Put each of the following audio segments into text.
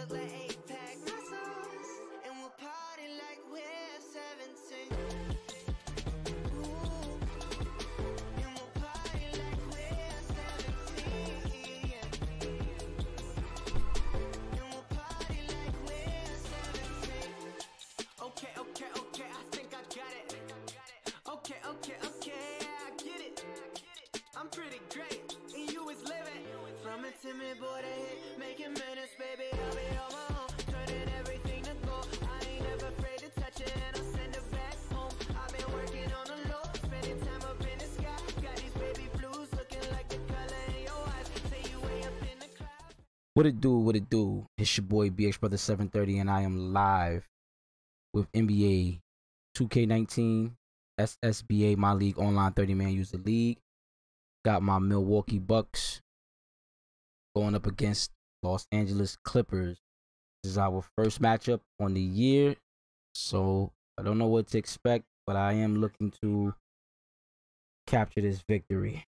look like 8-pack muscles, and we'll party like we're 17. Ooh, and we'll party like we're 17. Yeah. And we'll party like we're 17. Okay, I think I got it. Okay, I get it. I'm pretty great, and you was living. From a timid boy to hit, making minutes, baby, I'll be on my own. Turning everything to gold. I ain't never afraid to touch it, and I'll send it back home. I've been working on the low, spending time up in the sky. Got these baby blues looking like the color in your eyes. Say you way up in the cloud. What it do? It's your boy BX Brother 730, and I am live with NBA 2K19 SSBA, my league online 30-man user league. Got my Milwaukee Bucks going up against Los Angeles Clippers. This is our first matchup on the year, so I don't know what to expect, but I am looking to capture this victory.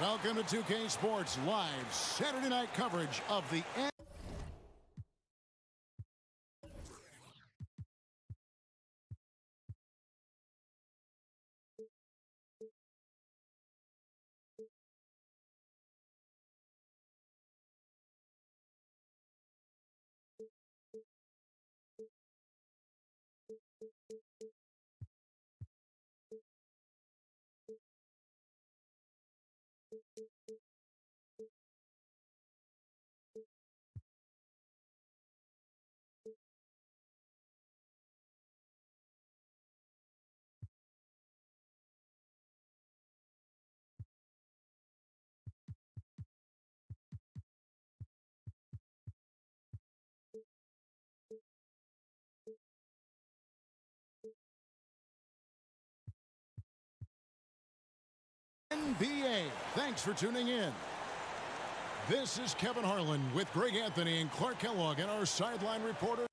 Welcome to 2K Sports Live Saturday night coverage of the NBA. Thanks for tuning in. This is Kevin Harlan with Greg Anthony and Clark Kellogg and our sideline reporter.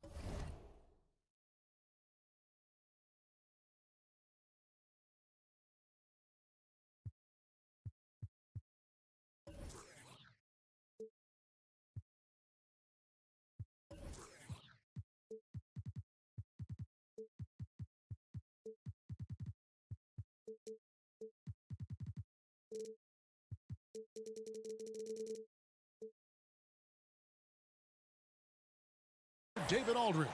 David Aldridge.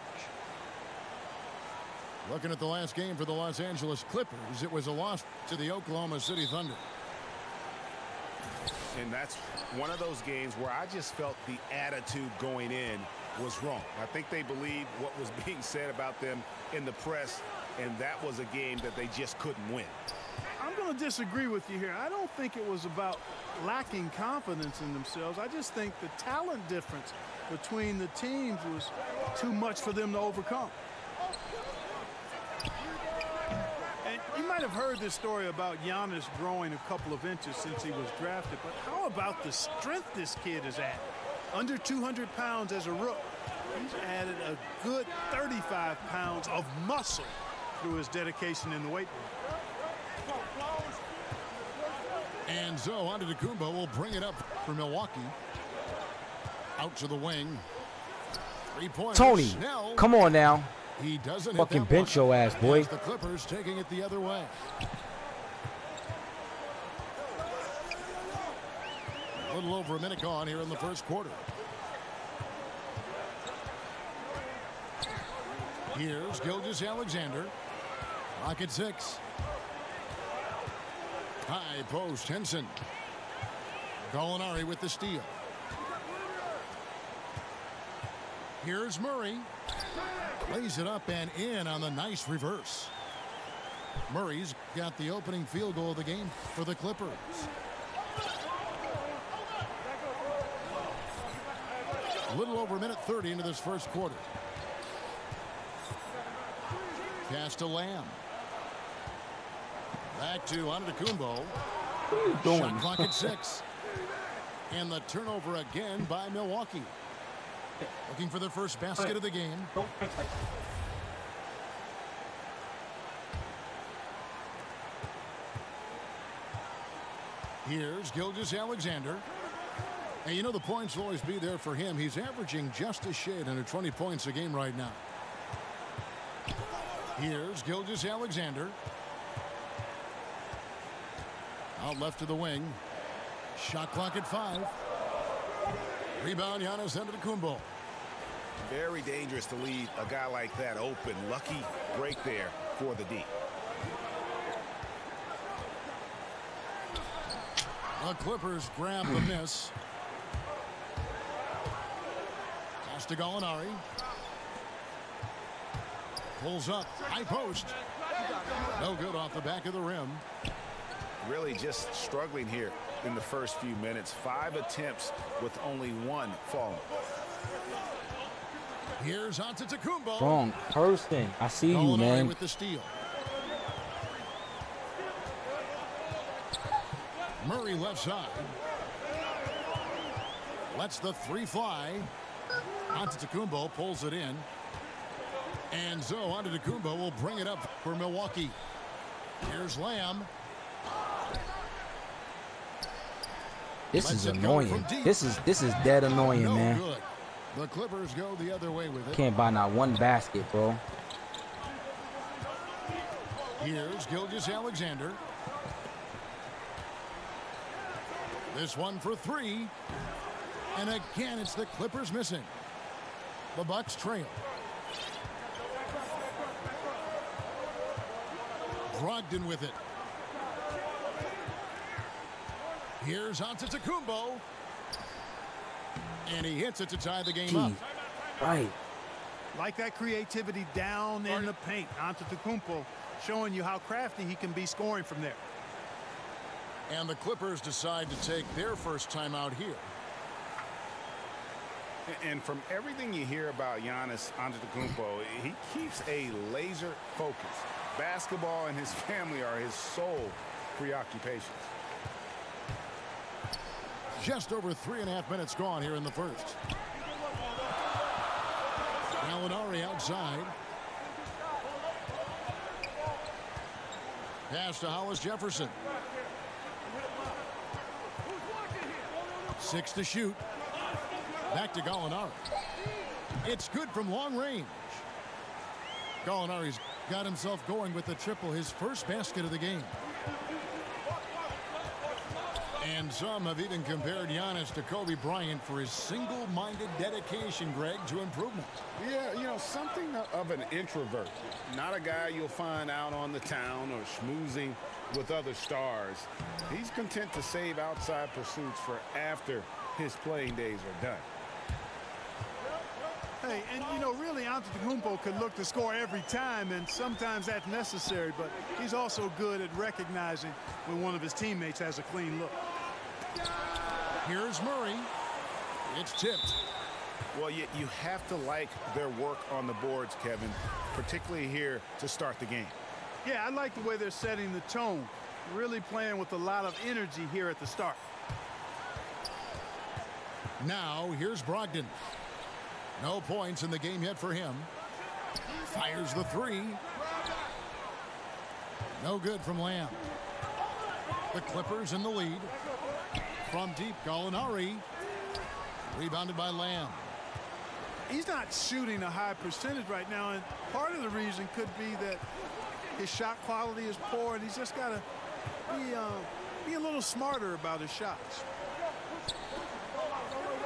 Looking at the last game for the Los Angeles Clippers, it was a loss to the Oklahoma City Thunder. And that's one of those games where I just felt the attitude going in was wrong. I think they believed what was being said about them in the press, and that was a game that they just couldn't win. I'm going to disagree with you here. I don't think it was about lacking confidence in themselves. I just think the talent difference between the teams was too much for them to overcome. And you might have heard this story about Giannis growing a couple of inches since he was drafted, but how about the strength this kid has added? Under 200 pounds as a rookie. He's added a good 35 pounds of muscle through his dedication in the weight room. And so Antetokounmpo will bring it up for Milwaukee. Out to the wing. 3-pointer. Tony, Snell. come on now. He doesn't Fucking hit that bench one. your ass, boy. As the Clippers taking it the other way. A little over a minute gone here in the first quarter. Here's Gilgeous-Alexander. Lock at 6. High post, Henson. Gallinari with the steal. Here's Murray. Lays it up and in on the nice reverse. Murray's got the opening field goal of the game for the Clippers. A little over a minute 30 into this first quarter. Pass to Lamb. Back to Antetokounmpo. What are you doing? Shot clock at 6. And the turnover again by Milwaukee. Looking for their first basket of the game. Here's Gilgeous-Alexander. And you know the points will always be there for him. He's averaging just a shade under 20 points a game right now. Here's Gilgeous-Alexander. Out left to the wing. Shot clock at 5. Rebound, Giannis Antetokounmpo. Very dangerous to leave a guy like that open. Lucky break there for the D. The Clippers grab the miss. Pass to Gallinari. Pulls up. High post. No good off the back of the rim. Really just struggling here in the first few minutes. 5 attempts with only 1 falling. Here's Antetokounmpo. Wrong person. I see you, Gallinari man. with the steal. Murray left side. Lets the 3 fly. Antetokounmpo pulls it in. And so Antetokounmpo will bring it up for Milwaukee. Here's Lamb. This is annoying. This is dead annoying, No man. good. The Clippers go the other way with it. Can't buy not one basket, bro. Here's Gilgeous-Alexander. This one for 3. And again, it's the Clippers missing. The Bucks trail. Brogdon with it. Here's Antetokounmpo. And he hits it to tie the game up. Right. Like that creativity down in the paint. Antetokounmpo showing you how crafty he can be scoring from there. And the Clippers decide to take their first timeout here. And from everything you hear about Giannis Antetokounmpo, he keeps a laser focus. Basketball and his family are his sole preoccupations. Just over 3.5 minutes gone here in the first. Gallinari outside. Pass to Hollis Jefferson. 6 to shoot. Back to Gallinari. It's good from long range. Gallinari's got himself going with the triple, his first basket of the game. And some have even compared Giannis to Kobe Bryant for his single-minded dedication, Greg, to improvement. Yeah, you know, something of an introvert. Not a guy you'll find out on the town or schmoozing with other stars. He's content to save outside pursuits for after his playing days are done. Hey, and you know, really, Antetokounmpo can look to score every time, and sometimes that's necessary, but he's also good at recognizing when one of his teammates has a clean look. Here's Murray. It's tipped. Well, you have to like their work on the boards, Kevin, particularly here to start the game. Yeah, I like the way they're setting the tone, really playing with a lot of energy here at the start. Now, here's Brogdon. No points in the game yet for him. Fires the 3. No good from Lamb. The Clippers in the lead. From deep, Gallinari. Rebounded by Lamb. He's not shooting a high percentage right now, and part of the reason could be that his shot quality is poor, and he's just got to be a little smarter about his shots.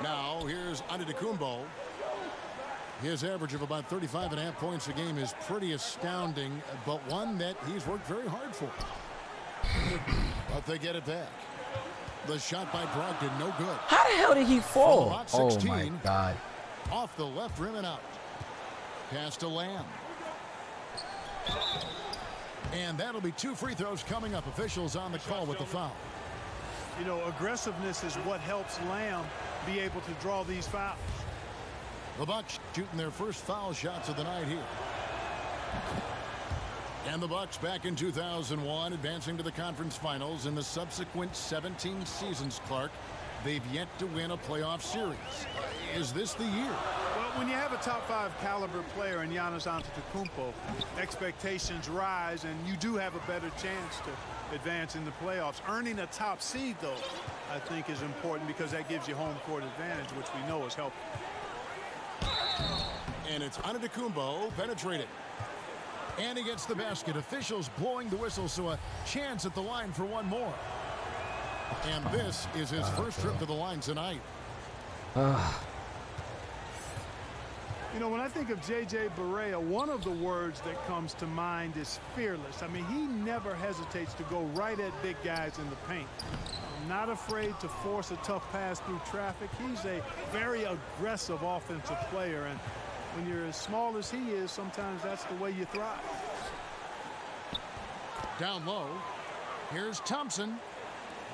Now here's Antetokounmpo. His average of about 35.5 points a game is pretty astounding, but one that he's worked very hard for. But they get it back. The shot by Brogdon, no good. How the hell did he fall? Oh, my God. Off the left rim and out. Pass to Lamb. And that'll be 2 free throws coming up. Officials on the call with the foul. You know, aggressiveness is what helps Lamb be able to draw these fouls. The Bucks shooting their first foul shots of the night here. And the Bucks back in 2001, advancing to the conference finals. In the subsequent 17 seasons, Clark, they've yet to win a playoff series. Is this the year? Well, when you have a top 5 caliber player in Giannis Antetokounmpo, expectations rise, and you do have a better chance to advance in the playoffs. Earning a top seed, though, I think is important because that gives you home court advantage, which we know is helpful. And it's Antetokounmpo penetrating. And he gets the basket. Officials blowing the whistle, so a chance at the line for one more. And this is his first trip to the line tonight. You know, when I think of J.J. Barea, one of the words that comes to mind is fearless. I mean, he never hesitates to go right at big guys in the paint. Not afraid to force a tough pass through traffic. He's a very aggressive offensive player, and when you're as small as he is, sometimes that's the way you thrive. Down low, here's Thompson,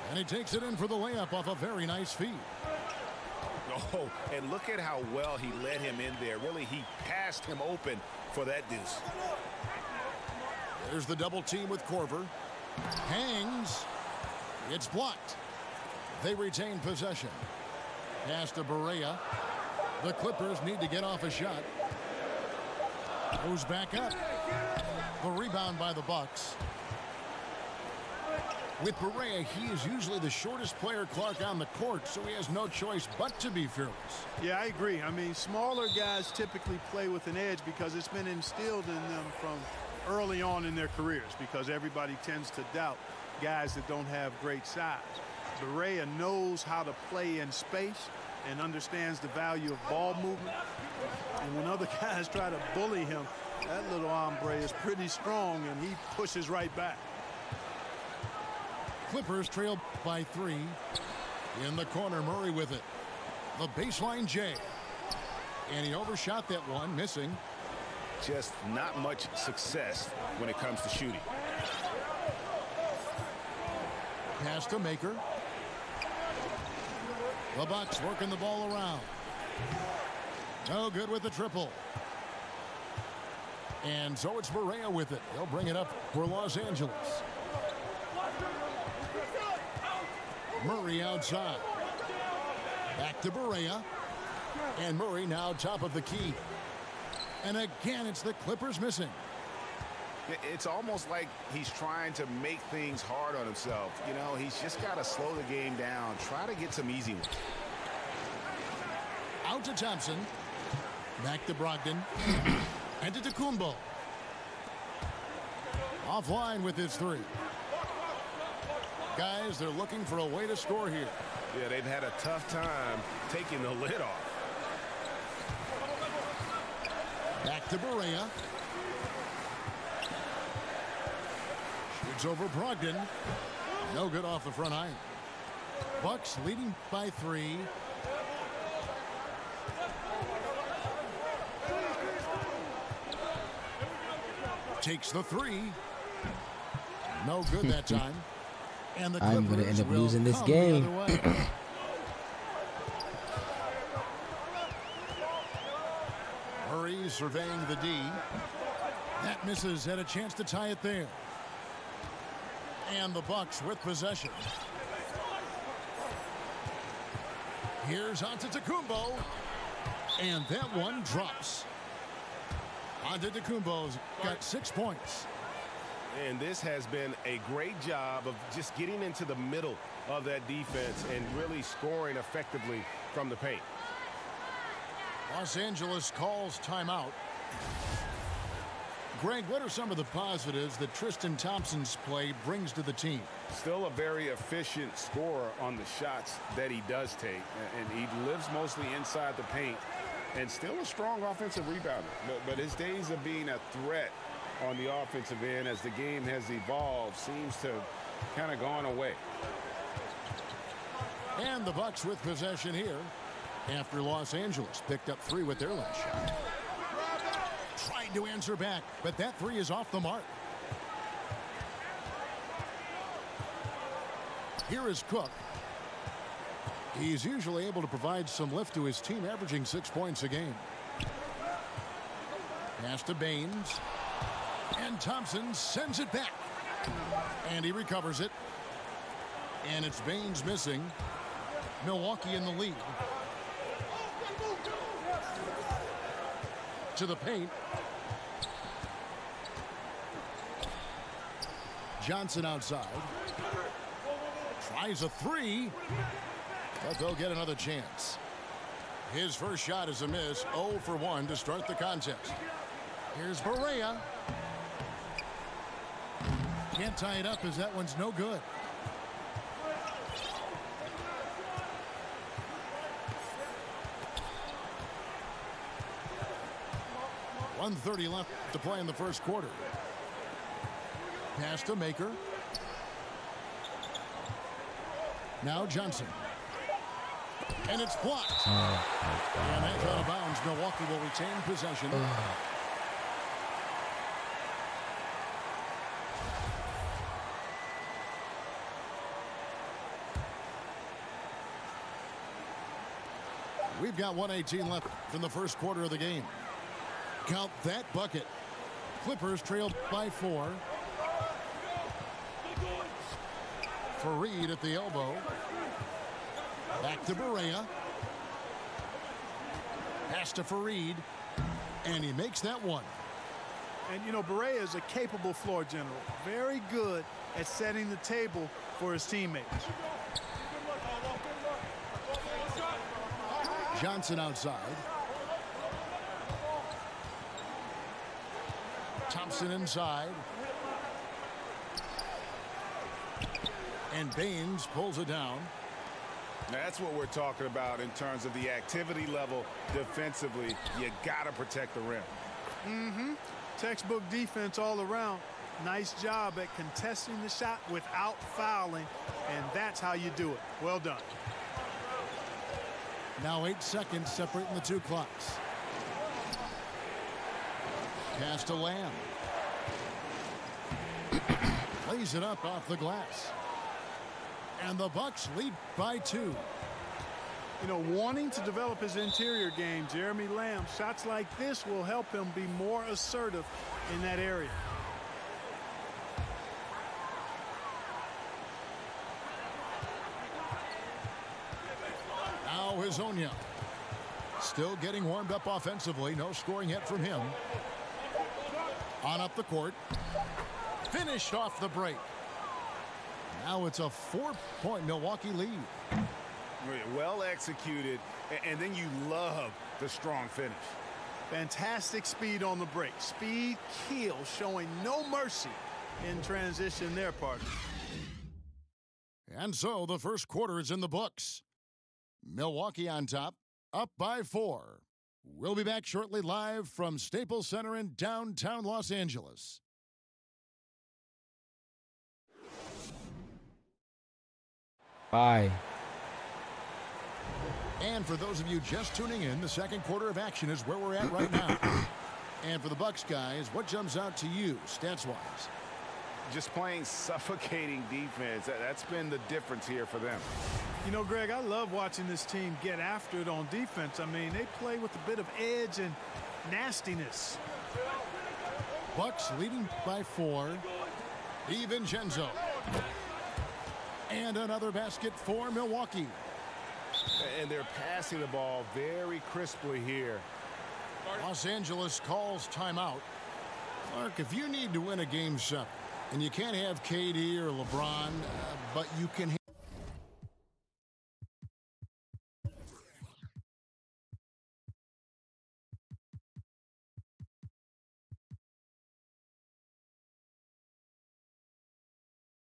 and he takes it in for the layup off a very nice feed. Oh, and look at how well he led him in there. Really, he passed him open for that deuce. There's the double team with Korver. Hangs. It's blocked. They retain possession. Pass to Barea. The Clippers need to get off a shot. Goes back up. The rebound by the Bucks. With Barea, he is usually the shortest player, Clark, on the court, so he has no choice but to be fearless. Yeah, I agree. I mean, smaller guys typically play with an edge because it's been instilled in them from early on in their careers, because everybody tends to doubt guys that don't have great size. Barea knows how to play in space and understands the value of ball movement. And when other guys try to bully him, that little hombre is pretty strong, and he pushes right back. Clippers trail by 3. In the corner, Murray with it. The baseline J. And he overshot that one, missing. Just not much success when it comes to shooting. Pass to Maker. The Bucks working the ball around. No good with the triple. And so it's Barea with it. They'll bring it up for Los Angeles. Murray outside. Back to Barea. And Murray now top of the key. And again, it's the Clippers missing. It's almost like he's trying to make things hard on himself. You know, he's just got to slow the game down. Try to get some easy ones. Out to Thompson. Back to Brogdon. And to Antetokounmpo. Offline with his 3. Guys, they're looking for a way to score here. Yeah, they've had a tough time taking the lid off. Back to Barea. Shoots over Brogdon. No good off the front iron. Bucks leading by 3. Takes the 3. No good that time. And the I'm going to end up losing this game. Murray surveying the D. That misses. Had a chance to tie it there. And the Bucks with possession. Here's Antetokounmpo. And that one drops. Antetokounmpo's got 6 points. And this has been a great job of just getting into the middle of that defense and really scoring effectively from the paint. Los Angeles calls timeout. Greg, what are some of the positives that Tristan Thompson's play brings to the team? Still a very efficient scorer on the shots that he does take. And he lives mostly inside the paint. And still a strong offensive rebounder. But his days of being a threat on the offensive end as the game has evolved seems to kind of gone away. And the Bucks with possession here after Los Angeles picked up 3 with their last shot. Tried to answer back, but that 3 is off the mark. Here is Cook. He's usually able to provide some lift to his team, averaging 6 points a game. Pass to Baines. And Thompson sends it back. And he recovers it. And it's Baines missing. Milwaukee in the lead. To the paint. Johnson outside. Tries a 3. But they'll get another chance. His first shot is a miss. 0 for 1 to start the contest. Here's Barea. Can't tie it up as that one's no good. .130 left to play in the first quarter. Pass to Maker. Now Johnson. And it's blocked. And that's out of bounds. Milwaukee will retain possession. We've got 1:18 left in the first quarter of the game. Count that bucket. Clippers trail by 4. Fareed at the elbow. Back to Barea. Pass to Fareed. And he makes that one. And, you know, Barea is a capable floor general. Very good at setting the table for his teammates. Johnson outside. Thompson inside. And Baines pulls it down. That's what we're talking about in terms of the activity level defensively. You got to protect the rim. Textbook defense all around. Nice job at contesting the shot without fouling, and that's how you do it. Well done. Now 8 seconds separating the 2 clocks. Pass to Lamb. Lays it up off the glass. And the Bucks lead by 2. You know, wanting to develop his interior game, Jeremy Lamb, shots like this will help him be more assertive in that area. Now Hezonja. Still getting warmed up offensively. No scoring yet from him. On up the court. Finished off the break. Now it's a 4-point Milwaukee lead. Well executed, and then you love the strong finish. Fantastic speed on the break. Speed kills, showing no mercy in transition there, partner. And so the first quarter is in the books. Milwaukee on top, up by 4. We'll be back shortly live from Staples Center in downtown Los Angeles. Bye. And for those of you just tuning in, the second quarter of action is where we're at right now. And for the Bucks guys, what jumps out to you stats-wise? Just playing suffocating defense. That's been the difference here for them. You know, Greg, I love watching this team get after it on defense. I mean, they play with a bit of edge and nastiness. Bucks leading by 4. DiVincenzo. And another basket for Milwaukee. And they're passing the ball very crisply here. Los Angeles calls timeout. Clark, if you need to win a game 7, And you can't have KD or LeBron, but you can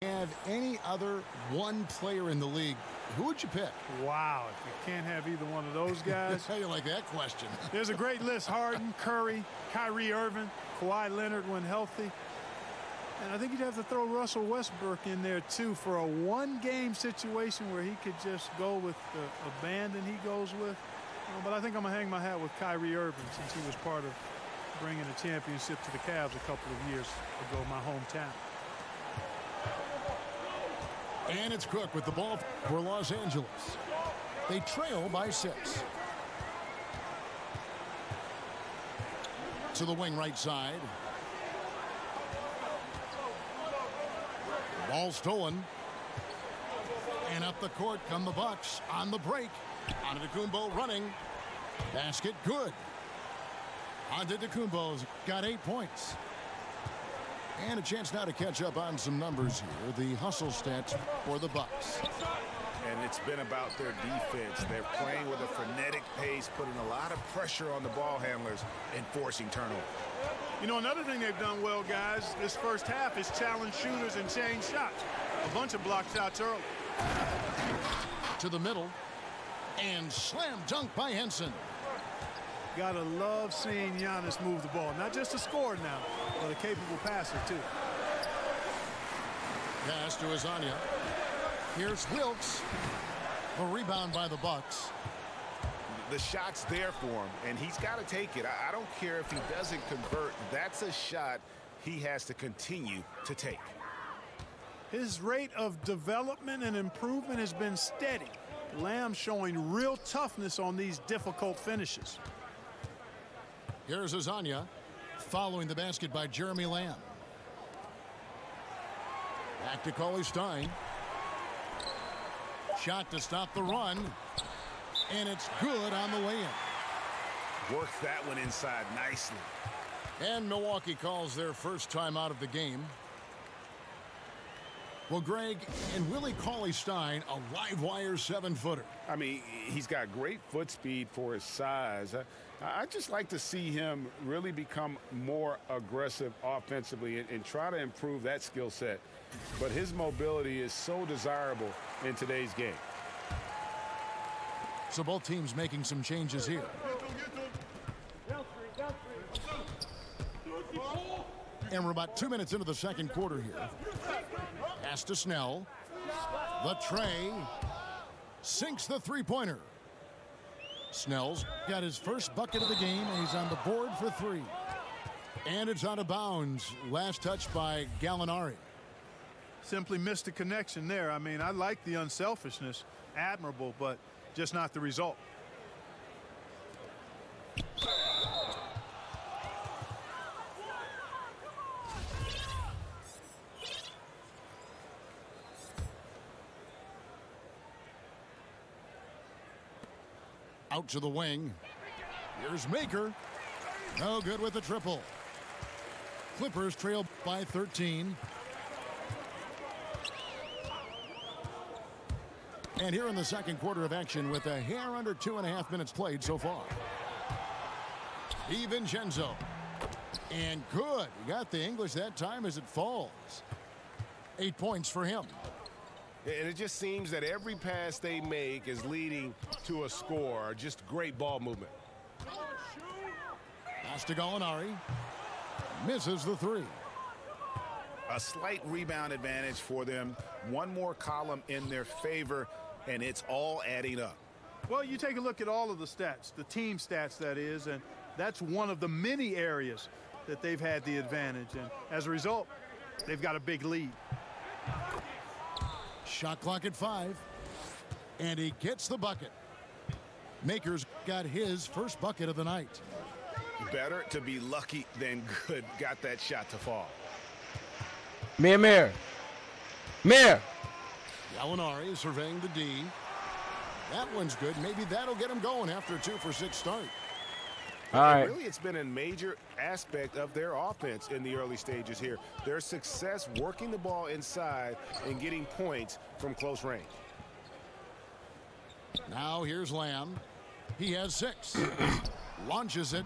have any other one player in the league. Who would you pick? Wow, if you can't have either one of those guys. How you like that question? There's a great list. Harden, Curry, Kyrie Irving, Kawhi Leonard when healthy. And I think you'd have to throw Russell Westbrook in there, too, for a one-game situation where he could just go with the abandon he goes with. But I think I'm going to hang my hat with Kyrie Irving since he was part of bringing a championship to the Cavs a couple of years ago, my hometown. And it's Cook with the ball for Los Angeles. They trail by 6. To the wing right side. Ball stolen. And up the court come the Bucks on the break. Antetokounmpo running. Basket good. Antetokounmpo's got 8 points. And a chance now to catch up on some numbers here. The hustle stats for the Bucks. And it's been about their defense. They're playing with a frenetic pace, putting a lot of pressure on the ball handlers and forcing turnover. You know, another thing they've done well, guys, this first half is challenge shooters and change shots. A bunch of block shots early. To the middle. And slam dunk by Henson. Gotta love seeing Giannis move the ball. Not just a scorer now, but a capable passer, too. Pass to Azania. Here's Wilkes. A rebound by the Bucks. The shot's there for him, and he's got to take it. I don't care if he doesn't convert. That's a shot he has to continue to take. His rate of development and improvement has been steady. Lamb showing real toughness on these difficult finishes. Here's Azania following the basket by Jeremy Lamb. Back to Cauley Stein. Shot to stop the run. And it's good on the way in. Worked that one inside nicely. And Milwaukee calls their first time out of the game. Well, Greg, and Willie Cauley-Stein, a live wire 7-footer. I mean, he's got great foot speed for his size. I just like to see him really become more aggressive offensively and try to improve that skill set. But his mobility is so desirable in today's game. So both teams making some changes here. And we're about 2 minutes into the second quarter here. Pass to Snell. The tray. Sinks the three-pointer. Snell's got his first bucket of the game, and he's on the board for 3. And it's out of bounds. Last touch by Gallinari. Simply missed the connection there. I mean, I like the unselfishness. Admirable, but just not the result. Out to the wing. Here's Maker. No good with the triple. Clippers trail by 13. And here in the second quarter of action with a hair under 2.5 minutes played so far. DiVincenzo. And good. He got the English that time as it falls. 8 points for him. And it just seems that every pass they make is leading to a score. Just great ball movement. Pass to Gallinari. Misses the 3. A slight rebound advantage for them. One more column in their favor, and it's all adding up. Well, you take a look at all of the stats, the team stats, that is, and that's one of the many areas that they've had the advantage. And as a result, they've got a big lead. Shot clock at 5. And he gets the bucket. Maker's got his first bucket of the night. Better to be lucky than good. Got that shot to fall. Mir. Gallinari surveying the D. That one's good. Maybe that'll get him going after a 2-for-6 start. All right. Really, it's been a major aspect of their offense in the early stages here. Their success working the ball inside and getting points from close range. Now here's Lamb. He has 6. Launches it.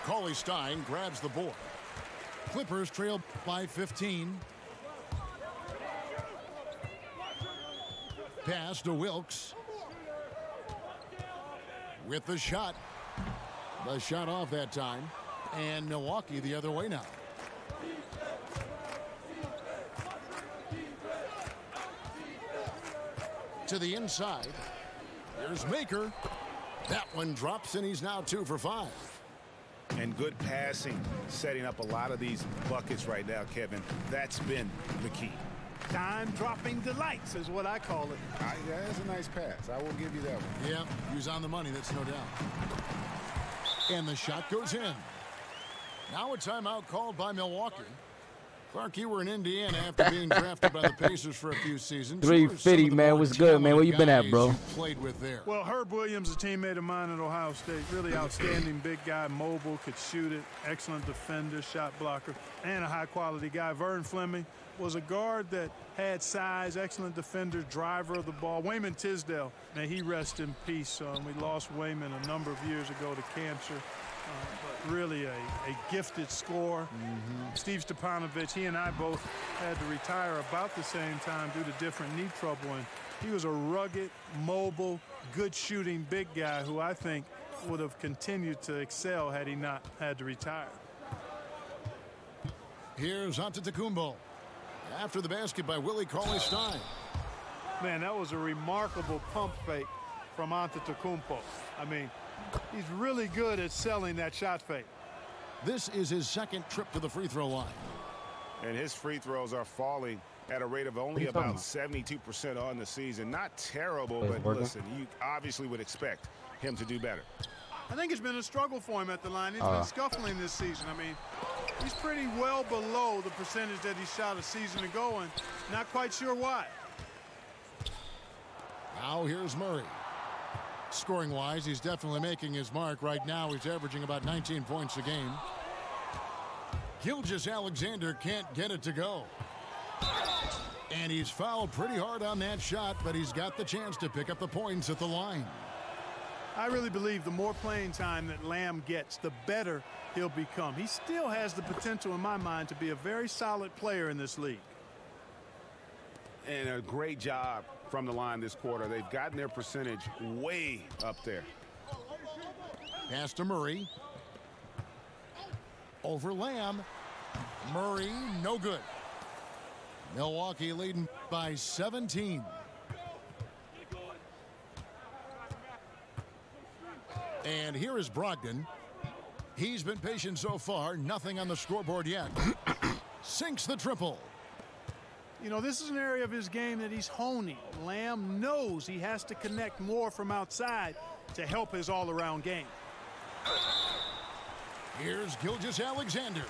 Cauley Stein grabs the board. Clippers trail by 15. Pass to Wilkes. With the shot. The shot off that time. And Milwaukee the other way now. To the inside. Here's Maker. That one drops, and he's now 2 for 5. And good passing, setting up a lot of these buckets right now, Kevin. That's been the key. Time-dropping delights is what I call it. That's a nice pass. I will give you that one. Yeah, he was on the money, that's no doubt. And the shot goes in. Now a timeout called by Milwaukee. Clark, you were in Indiana after being drafted by the Pacers for a few seasons. 350, man. What's good, man? Where you been at, bro? Played with there. Well, Herb Williams, a teammate of mine at Ohio State, really outstanding big guy, mobile, could shoot it, excellent defender, shot blocker, and a high-quality guy. Vern Fleming was a guard that had size, excellent defender, driver of the ball. Wayman Tisdale, may he rest in peace. We lost Wayman a number of years ago to cancer. But really a gifted scorer. Steve Stepanovich, he and I both had to retire about the same time due to different knee trouble. And he was a rugged, mobile, good shooting big guy who I think would have continued to excel had he not had to retire. Here's Antetokounmpo. After the basket by Willie Cauley-Stein. Man, that was a remarkable pump fake from Antetokounmpo. I mean, he's really good at selling that shot fake. This is his 2nd trip to the free throw line. And his free throws are falling at a rate of only about 72% on the season. Not terrible, but listen, you obviously would expect him to do better. I think it's been a struggle for him at the line. He's been scuffling this season. I mean, he's pretty well below the percentage that he shot a season ago, and not quite sure why. Now here's Murray. Scoring-wise, he's definitely making his mark. Right now, he's averaging about 19 points a game. Gilgeous-Alexander can't get it to go. And he's fouled pretty hard on that shot, but he's got the chance to pick up the points at the line. I really believe the more playing time that Lamb gets, the better he'll become. He still has the potential, in my mind, to be a very solid player in this league. And a great job from the line this quarter. They've gotten their percentage way up there. Pass to Murray. Over Lamb. Murray, no good. Milwaukee leading by 17. And here is Brogdon. He's been patient so far. Nothing on the scoreboard yet. Sinks the triple. You know, this is an area of his game that he's honing. Lamb knows he has to connect more from outside to help his all-around game. Here's Gilgeous-Alexander.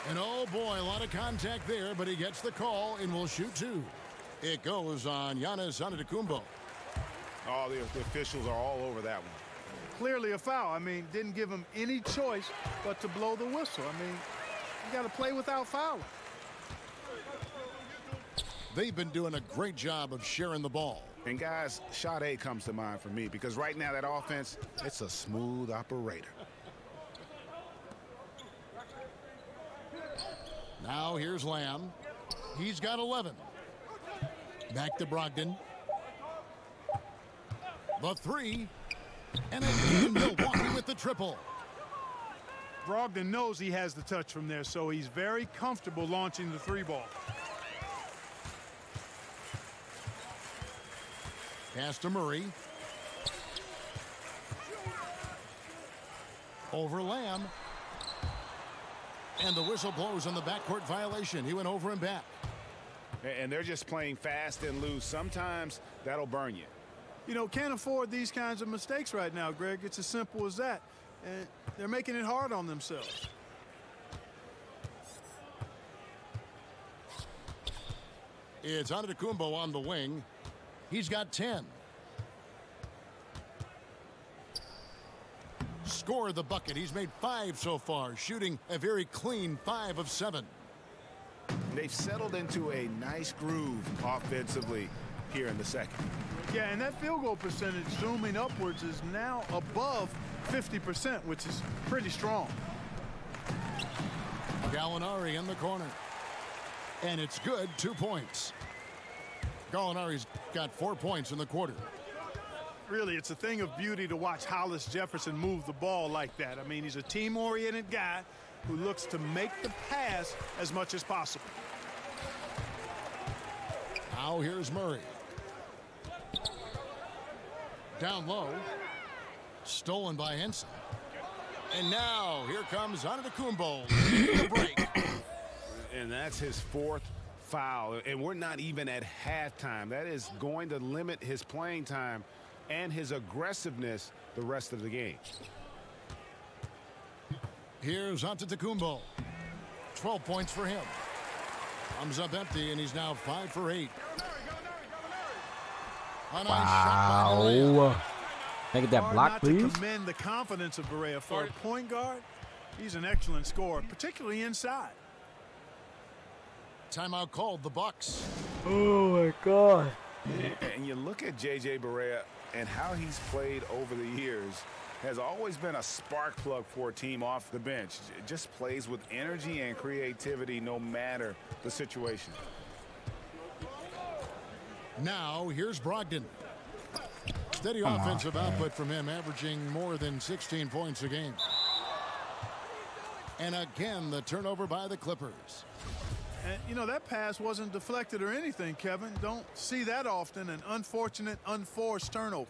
And oh boy, a lot of contact there, but he gets the call and will shoot 2. It goes on Giannis Antetokounmpo. Oh, the officials are all over that one. Clearly a foul. I mean, didn't give him any choice but to blow the whistle. I mean, you got to play without fouling. They've been doing a great job of sharing the ball. And guys, shot A comes to mind for me because right now that offense, it's a smooth operator. Now here's Lamb. He's got 11. Back to Brogdon. The 3. And again, Milwaukee with the triple. Brogdon knows he has the touch from there, so he's very comfortable launching the 3 ball. Pass to Murray. Over Lamb. And the whistle blows on the backcourt violation. He went over and back. And they're just playing fast and loose. Sometimes that'll burn you. You know, can't afford these kinds of mistakes right now, Greg. It's as simple as that. And they're making it hard on themselves. It's Antetokounmpo on the wing. He's got 10. score the bucket. He's made 5 so far, shooting a very clean 5 of 7. They've settled into a nice groove offensively here in the second. Yeah, and that field goal percentage zooming upwards is now above 50%, which is pretty strong. Gallinari in the corner. And it's good, 2 points. Gallinari's got 4 points in the quarter. Really, it's a thing of beauty to watch Hollis Jefferson move the ball like that. I mean, he's a team-oriented guy who looks to make the pass as much as possible. Now here's Murray. Down low. Stolen by Henson. And now here comes Antetokounmpo. The break. And that's his 4th foul. And we're not even at halftime. That is going to limit his playing time and his aggressiveness the rest of the game. Here's Antetokounmpo. 12 points for him. Comes up empty, and he's now 5 for 8. A nice shot by Barea. Wow. Look at that block, Hard not please. to commend the confidence of Barea. For a point guard, he's an excellent scorer, particularly inside. Timeout called, the Bucks. Oh, my God. And you look at J.J. Barea and how he's played over the years. Has always been a spark plug for a team off the bench. Just plays with energy and creativity no matter the situation. Now here's Brogdon. Steady offensive output from him, averaging more than 16 points a game. And again, the turnover by the Clippers. And, you know, that pass wasn't deflected or anything, Kevin. Don't see that often. An unfortunate, unforced turnover.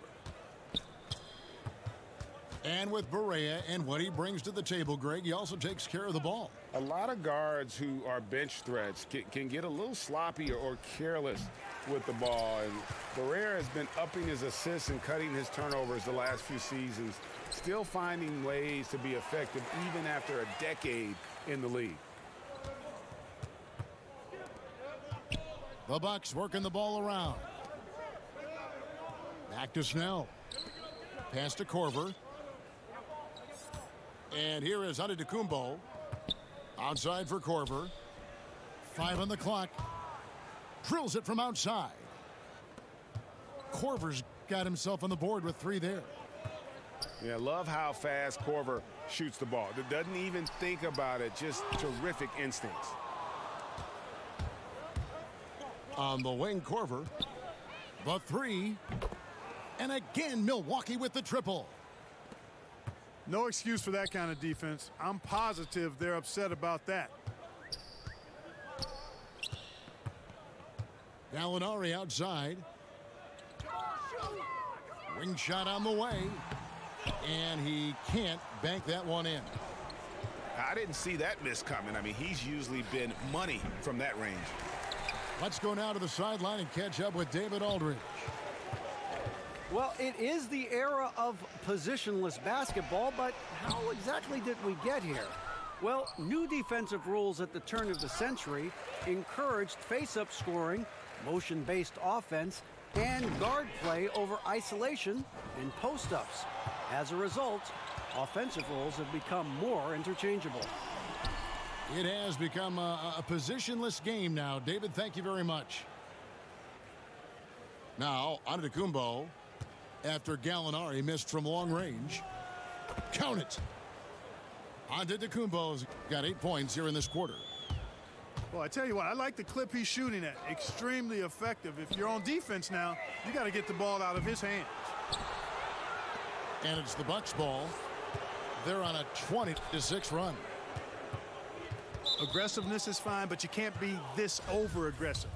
And with Barea and what he brings to the table, Greg, he also takes care of the ball. A lot of guards who are bench threats can get a little sloppy or careless with the ball. And Barea has been upping his assists and cutting his turnovers the last few seasons, still finding ways to be effective even after a decade in the league. The Bucks working the ball around. Back to Snell. Pass to Korver. And here is Antetokounmpo. Outside for Korver. 5 on the clock. Drills it from outside. Korver's got himself on the board with 3 there. Yeah, love how fast Korver shoots the ball. Doesn't even think about it. Just terrific instincts. On the wing, Korver. The 3. And again, Milwaukee with the triple. No excuse for that kind of defense. I'm positive they're upset about that. Gallinari outside. Wing shot on the way. And he can't bank that one in. I didn't see that miss coming. I mean, he's usually been money from that range. Let's go now to the sideline and catch up with David Aldridge. Well, it is the era of positionless basketball, but how exactly did we get here? Well, new defensive rules at the turn of the century encouraged face-up scoring, motion-based offense, and guard play over isolation and post-ups. As a result, offensive rules have become more interchangeable. It has become a positionless game now. David, thank you very much. Now, Antetokounmpo, after Gallinari missed from long range. Count it. Antetokounmpo's got 8 points here in this quarter. Well, I tell you what, I like the clip he's shooting at. Extremely effective. If you're on defense now, you got to get the ball out of his hands. And it's the Bucks ball. They're on a 20-6 run. Aggressiveness is fine, but you can't be this over-aggressive.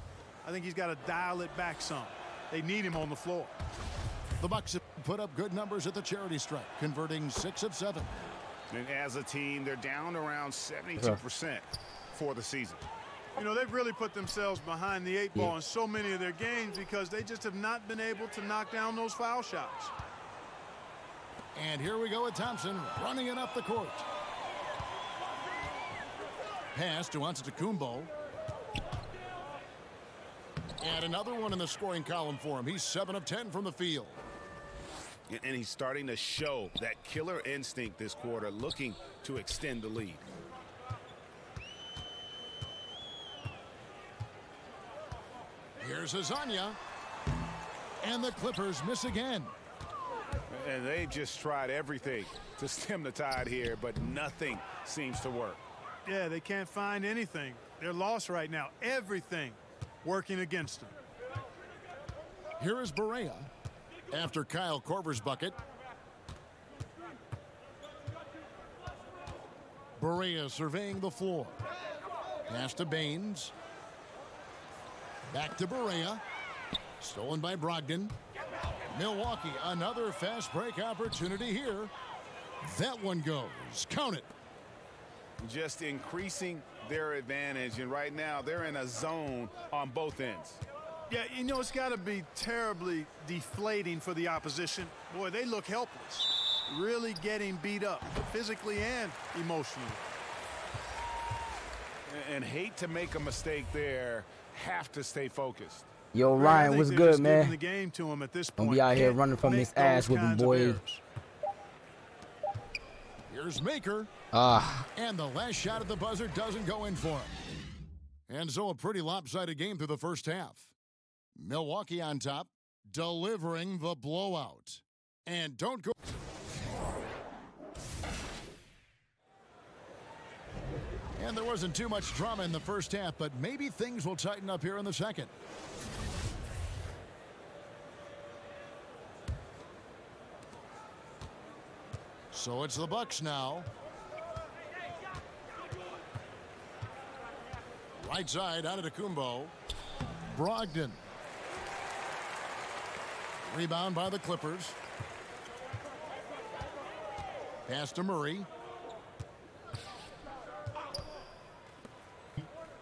I think he's got to dial it back some. They need him on the floor. The Bucks have put up good numbers at the charity stripe, converting 6 of 7. And as a team, they're down around 72% for the season. You know, they've really put themselves behind the 8 ball in so many of their games because they just have not been able to knock down those foul shots. And here we go with Thompson running it up the court. Pass to Antetokounmpo. And another one in the scoring column for him. He's 7 of 10 from the field. And he's starting to show that killer instinct this quarter, looking to extend the lead. Here's Azania. And the Clippers miss again. And they've just tried everything to stem the tide here, but nothing seems to work. Yeah, they can't find anything. They're lost right now. Everything working against them. Here is Barea after Kyle Korver's bucket. Barea surveying the floor. Pass to Baines. Back to Barea. Stolen by Brogdon. Milwaukee, another fast break opportunity here. That one goes. Count it. Just increasing their advantage, and right now they're in a zone on both ends. Yeah, you know, it's got to be terribly deflating for the opposition. Boy, they look helpless. Really getting beat up, physically and emotionally. And hate to make a mistake there, have to stay focused. Yo, Ryan, what's good, man? The game to him at this point. Don't be out here running from this ass whipping, boy. Here's Maker. And the last shot at the buzzer doesn't go in for him. And so a pretty lopsided game through the first half. Milwaukee on top, delivering the blowout. And don't go. And there wasn't too much drama in the first half, but maybe things will tighten up here in the second. So it's the Bucks now. Right side, Antetokounmpo. Brogdon. Rebound by the Clippers. Pass to Murray.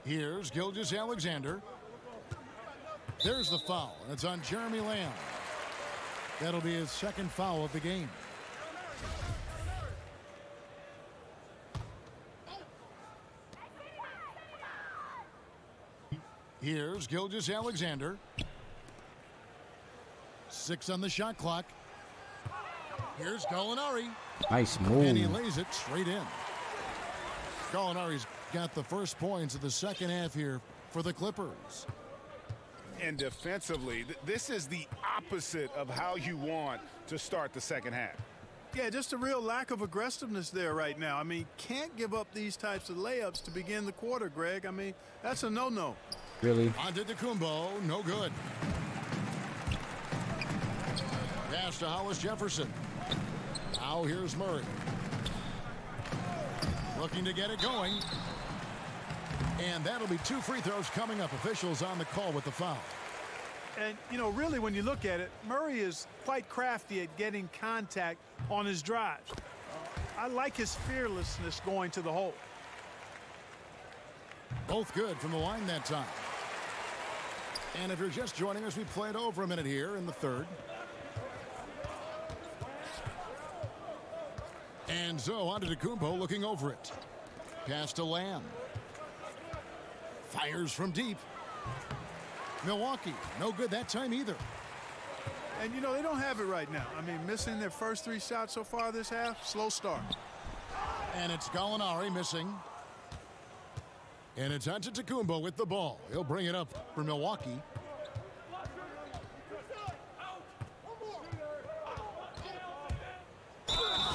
Here's Gilgeous-Alexander. There's the foul, and it's on Jeremy Lamb. That'll be his second foul of the game. Here's Gilgeous-Alexander. 6 on the shot clock. Here's Gallinari. Nice And he move. lays it straight in. Gallinari's got the first points of the second half here for the Clippers. And defensively, this is the opposite of how you want to start the second half. Yeah, just a real lack of aggressiveness there right now. I mean, can't give up these types of layups to begin the quarter, Greg. I mean, that's a no-no. Really? Antetokounmpo, no good. Pass to Hollis Jefferson. Now here's Murray. Looking to get it going. And that'll be 2 free throws coming up. Officials on the call with the foul. And, you know, really, when you look at it, Murray is quite crafty at getting contact on his drives. I like his fearlessness going to the hole. Both good from the line that time. And if you're just joining us, we played over a minute here in the third. And so Antetokounmpo looking over it. Pass to Lamb. Fires from deep. Milwaukee, no good that time either. And, you know, they don't have it right now. I mean, missing their first 3 shots so far this half, slow start. And it's Gallinari missing. And it's Antetokounmpo with the ball. He'll bring it up for Milwaukee.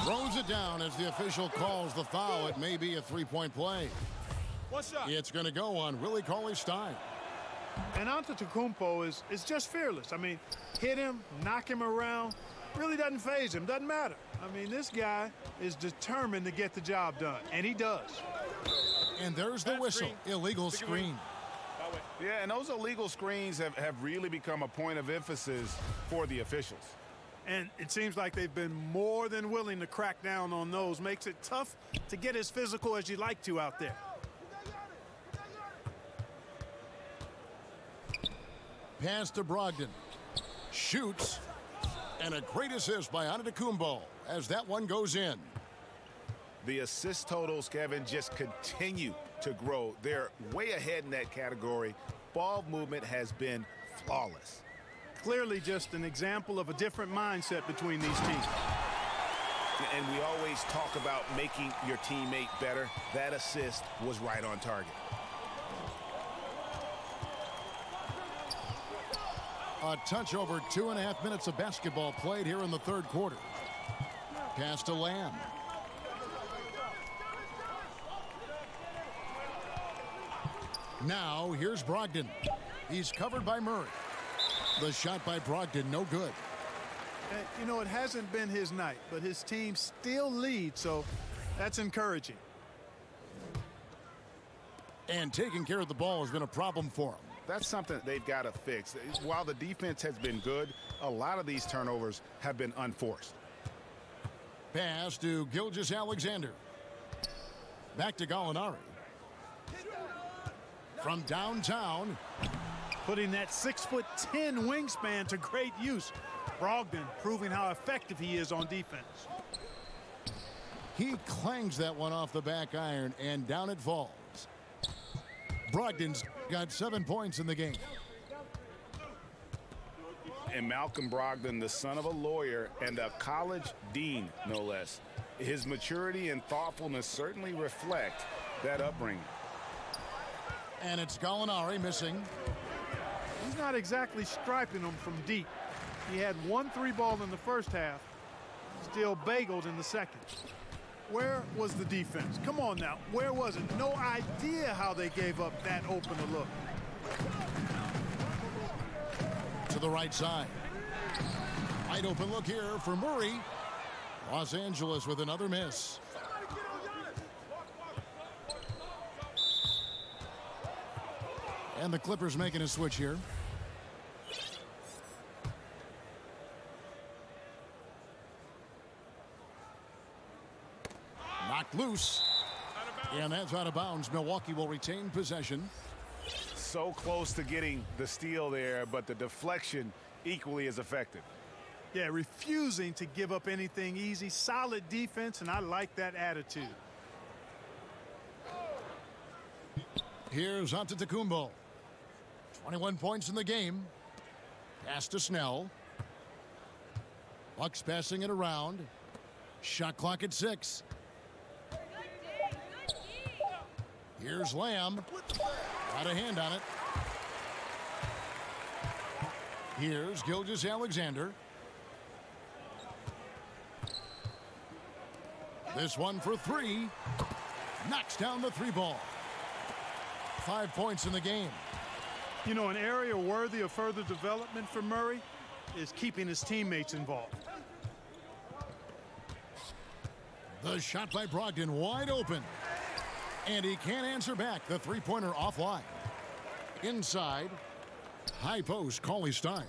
Throws it down as the official calls the foul. It may be a 3-point play. It's going to go on Willie Cauley-Stein. And Antetokounmpo is just fearless. I mean, hit him, knock him around, really doesn't faze him, doesn't matter. I mean, this guy is determined to get the job done, and he does. And there's the whistle. Illegal screen. Yeah, and those illegal screens have really become a point of emphasis for the officials. And it seems like they've been more than willing to crack down on those. Makes it tough to get as physical as you'd like to out there. Pass to Brogdon. Shoots. And a great assist by Antetokounmpo as that one goes in. The assist totals, Kevin, just continue to grow. They're way ahead in that category. Ball movement has been flawless. Clearly just an example of a different mindset between these teams. And we always talk about making your teammate better. That assist was right on target. A touch over 2.5 minutes of basketball played here in the third quarter. Pass to Lamb. Now here's Brogdon. He's covered by Murray. The shot by Brogdon, no good. And, you know, it hasn't been his night, but his team still leads, so that's encouraging. And taking care of the ball has been a problem for him. That's something they've got to fix. While the defense has been good, a lot of these turnovers have been unforced. Pass to Gilgeous-Alexander. Back to Gallinari. From downtown. Putting that 6'10" wingspan to great use. Brogdon proving how effective he is on defense. He clangs that one off the back iron, and down it falls. Brogdon's got 7 points in the game. And Malcolm Brogdon, the son of a lawyer and a college dean, no less. His maturity and thoughtfulness certainly reflect that upbringing. And it's Gallinari missing. He's not exactly striping them from deep. He had 1 3-ball in the first half, still bageled in the second. Where was the defense? Come on now, where was it? No idea how they gave up that open a look. To the right side. Wide open look here for Murray. Los Angeles with another miss. And the Clippers making a switch here. Knocked loose. And that's out of bounds. Milwaukee will retain possession. So close to getting the steal there, but the deflection equally as effective. Yeah, refusing to give up anything easy. Solid defense, and I like that attitude. Here's Antetokounmpo. 21 points in the game. Pass to Snell. Bucks passing it around. Shot clock at 6. Here's Lamb. Got a hand on it. Here's Gilgeous-Alexander. This one for 3. Knocks down the 3-ball. 5 points in the game. You know, an area worthy of further development for Murray is keeping his teammates involved. The shot by Brogdon wide open. And he can't answer back. The three-pointer offline. Inside. High post, Cauley Stein.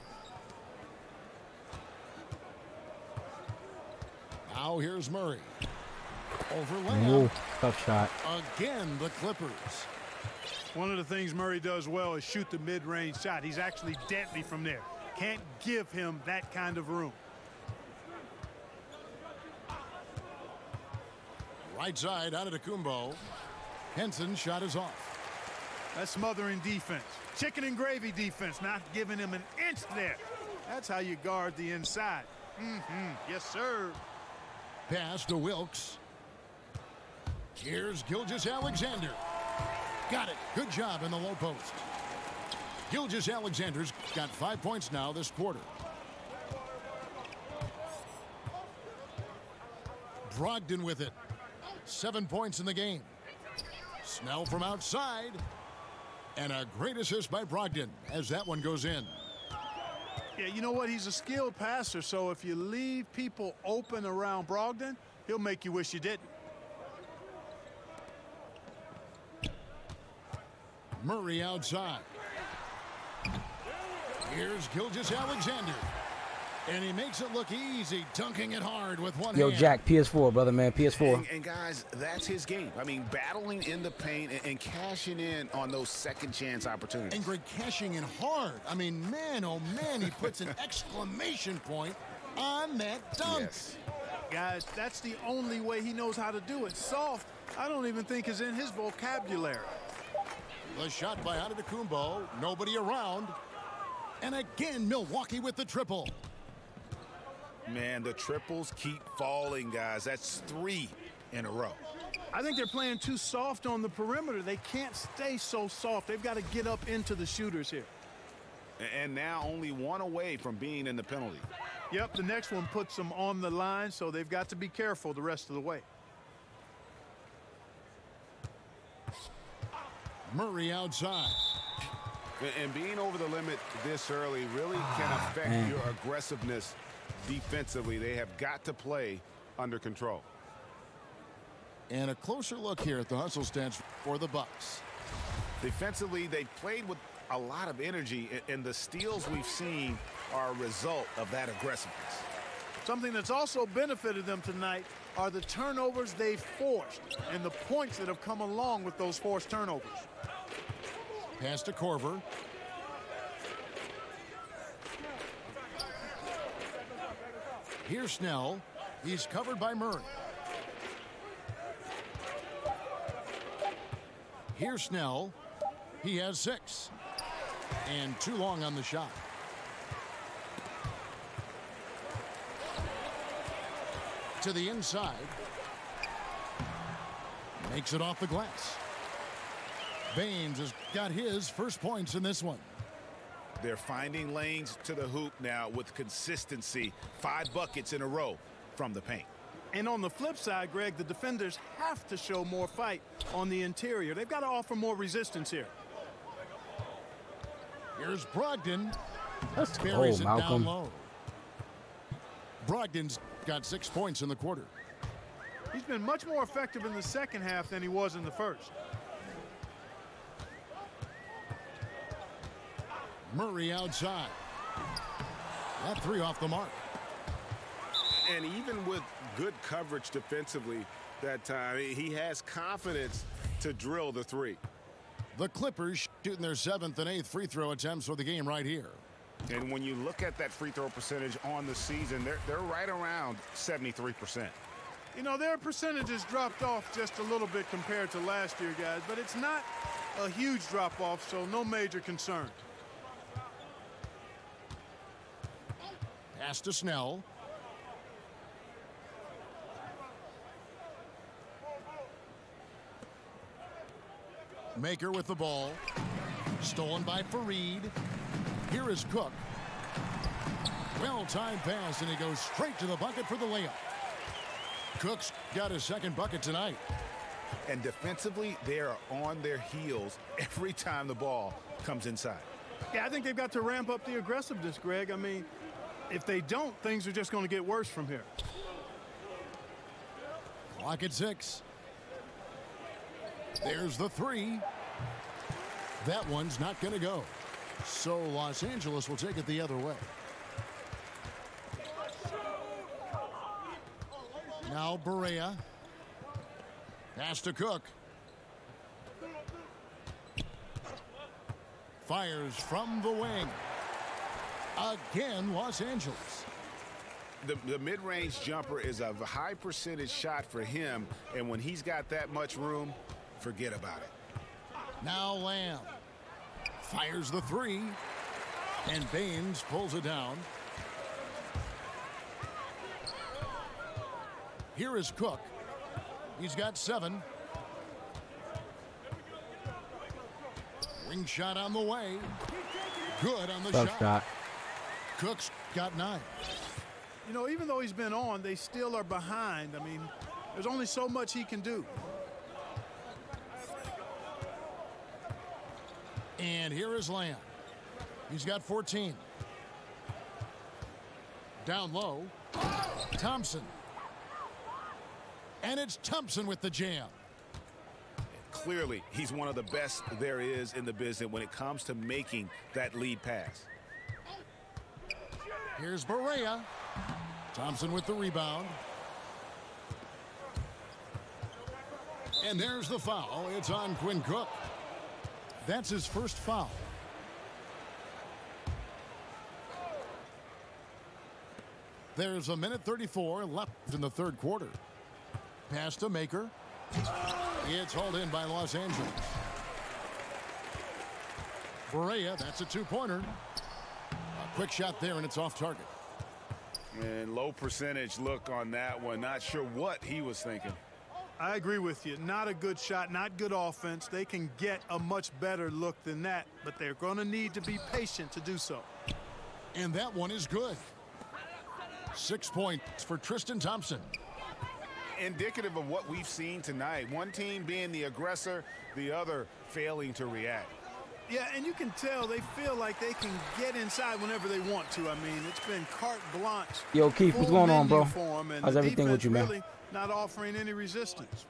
Now here's Murray. Over Lamb. Whoa, tough shot. Again, the Clippers. One of the things Murray does well is shoot the mid-range shot. He's actually deadly from there. Can't give him that kind of room. Right side, Antetokounmpo. Henson's shot is off. That's smothering defense. Chicken and gravy defense, not giving him an inch there. That's how you guard the inside. Yes, sir. Pass to Wilkes. Here's Gilgeous-Alexander. Got it. Good job in the low post. Gilgeous-Alexander's got 5 points now this quarter. Brogdon with it. 7 points in the game. Snell from outside. And a great assist by Brogdon as that one goes in. Yeah, you know what? He's a skilled passer, so if you leave people open around Brogdon, he'll make you wish you didn't. Murray outside. Here's Gilgeous-Alexander. And he makes it look easy, dunking it hard with one Yo, hand. Jack, PS4, brother, man, PS4. And guys, that's his game. I mean, battling in the paint and cashing in on those second chance opportunities. And Greg cashing in hard. I mean, man, oh man, he puts an exclamation point on that dunk. Yes. Guys, that's the only way he knows how to do it. Soft, I don't even think is in his vocabulary. The shot by Antetokounmpo. Nobody around. And again, Milwaukee with the triple. Man, the triples keep falling, guys. That's 3 in a row. I think they're playing too soft on the perimeter. They can't stay so soft. They've got to get up into the shooters here. And now only 1 away from being in the penalty. Yep, the next one puts them on the line, so they've got to be careful the rest of the way. Murray outside. And being over the limit this early really can affect your aggressiveness defensively. They have got to play under control. And a closer look here at the hustle stats for the Bucks. Defensively, they played with a lot of energy, and the steals we've seen are a result of that aggressiveness. Something that's also benefited them tonight are the turnovers they've forced and the points that have come along with those forced turnovers. Pass to Korver. Here's Snell. He's covered by Murray. Here's Snell. He has 6. And too long on the shot. To the inside. Makes it off the glass. Baines has got his first points in this one. They're finding lanes to the hoop now with consistency. 5 buckets in a row from the paint. And on the flip side, Greg, the defenders have to show more fight on the interior. They've got to offer more resistance here. Here's Brogdon. Let's go, Buries it down Malcolm. low. Brogdon's got 6 points in the quarter. He's been much more effective in the second half than he was in the first. Murray outside. That 3 off the mark. And even with good coverage defensively that time, he has confidence to drill the 3. The Clippers shooting their 7th and 8th free throw attempts for the game right here. And when you look at that free throw percentage on the season, they're right around 73%. You know, their percentages dropped off just a little bit compared to last year, guys, but it's not a huge drop-off, so no major concern. Pass to Snell. Maker with the ball. Stolen by Fareed. Here is Cook. Well-timed pass, and he goes straight to the bucket for the layup. Cook's got his 2nd bucket tonight. And defensively, they are on their heels every time the ball comes inside. Yeah, I think they've got to ramp up the aggressiveness, Greg. I mean, if they don't, things are just going to get worse from here. Clock at 6. There's the 3. That one's not going to go. So Los Angeles will take it the other way. Now Barea. Pass to Cook. Fires from the wing. Again, Los Angeles. The mid-range jumper is a high percentage shot for him, and when he's got that much room, forget about it. Now Lamb fires the 3, and Baines pulls it down. Here is Cook. He's got 7. Wing shot on the way. Good on the shot. Cook's got 9. You know, even though he's been on, they still are behind. I mean, there's only so much he can do. And here is Lamb. He's got 14. Down low. Thompson. And it's Thompson with the jam. Clearly, he's one of the best there is in the business when it comes to making that lead pass. Here's Barea. Thompson with the rebound. And there's the foul. It's on Quinn Cook. That's his first foul. There's a minute 34 left in the 3rd quarter. Pass to Maker. It's hauled in by Los Angeles. Barea, that's a 2-pointer. Quick shot there, and it's off target. And low percentage look on that one. Not sure what he was thinking. I agree with you. Not a good shot, not good offense. They can get a much better look than that, but they're going to need to be patient to do so. And that one is good. 6 points for Tristan Thompson. Indicative of what we've seen tonight. One team being the aggressor, the other failing to react. Yeah, and you can tell they feel like they can get inside whenever they want to. I mean, it's been carte blanche. Yo, Keith, what's going on, bro? How's everything with you, man? Really not offering any resistance.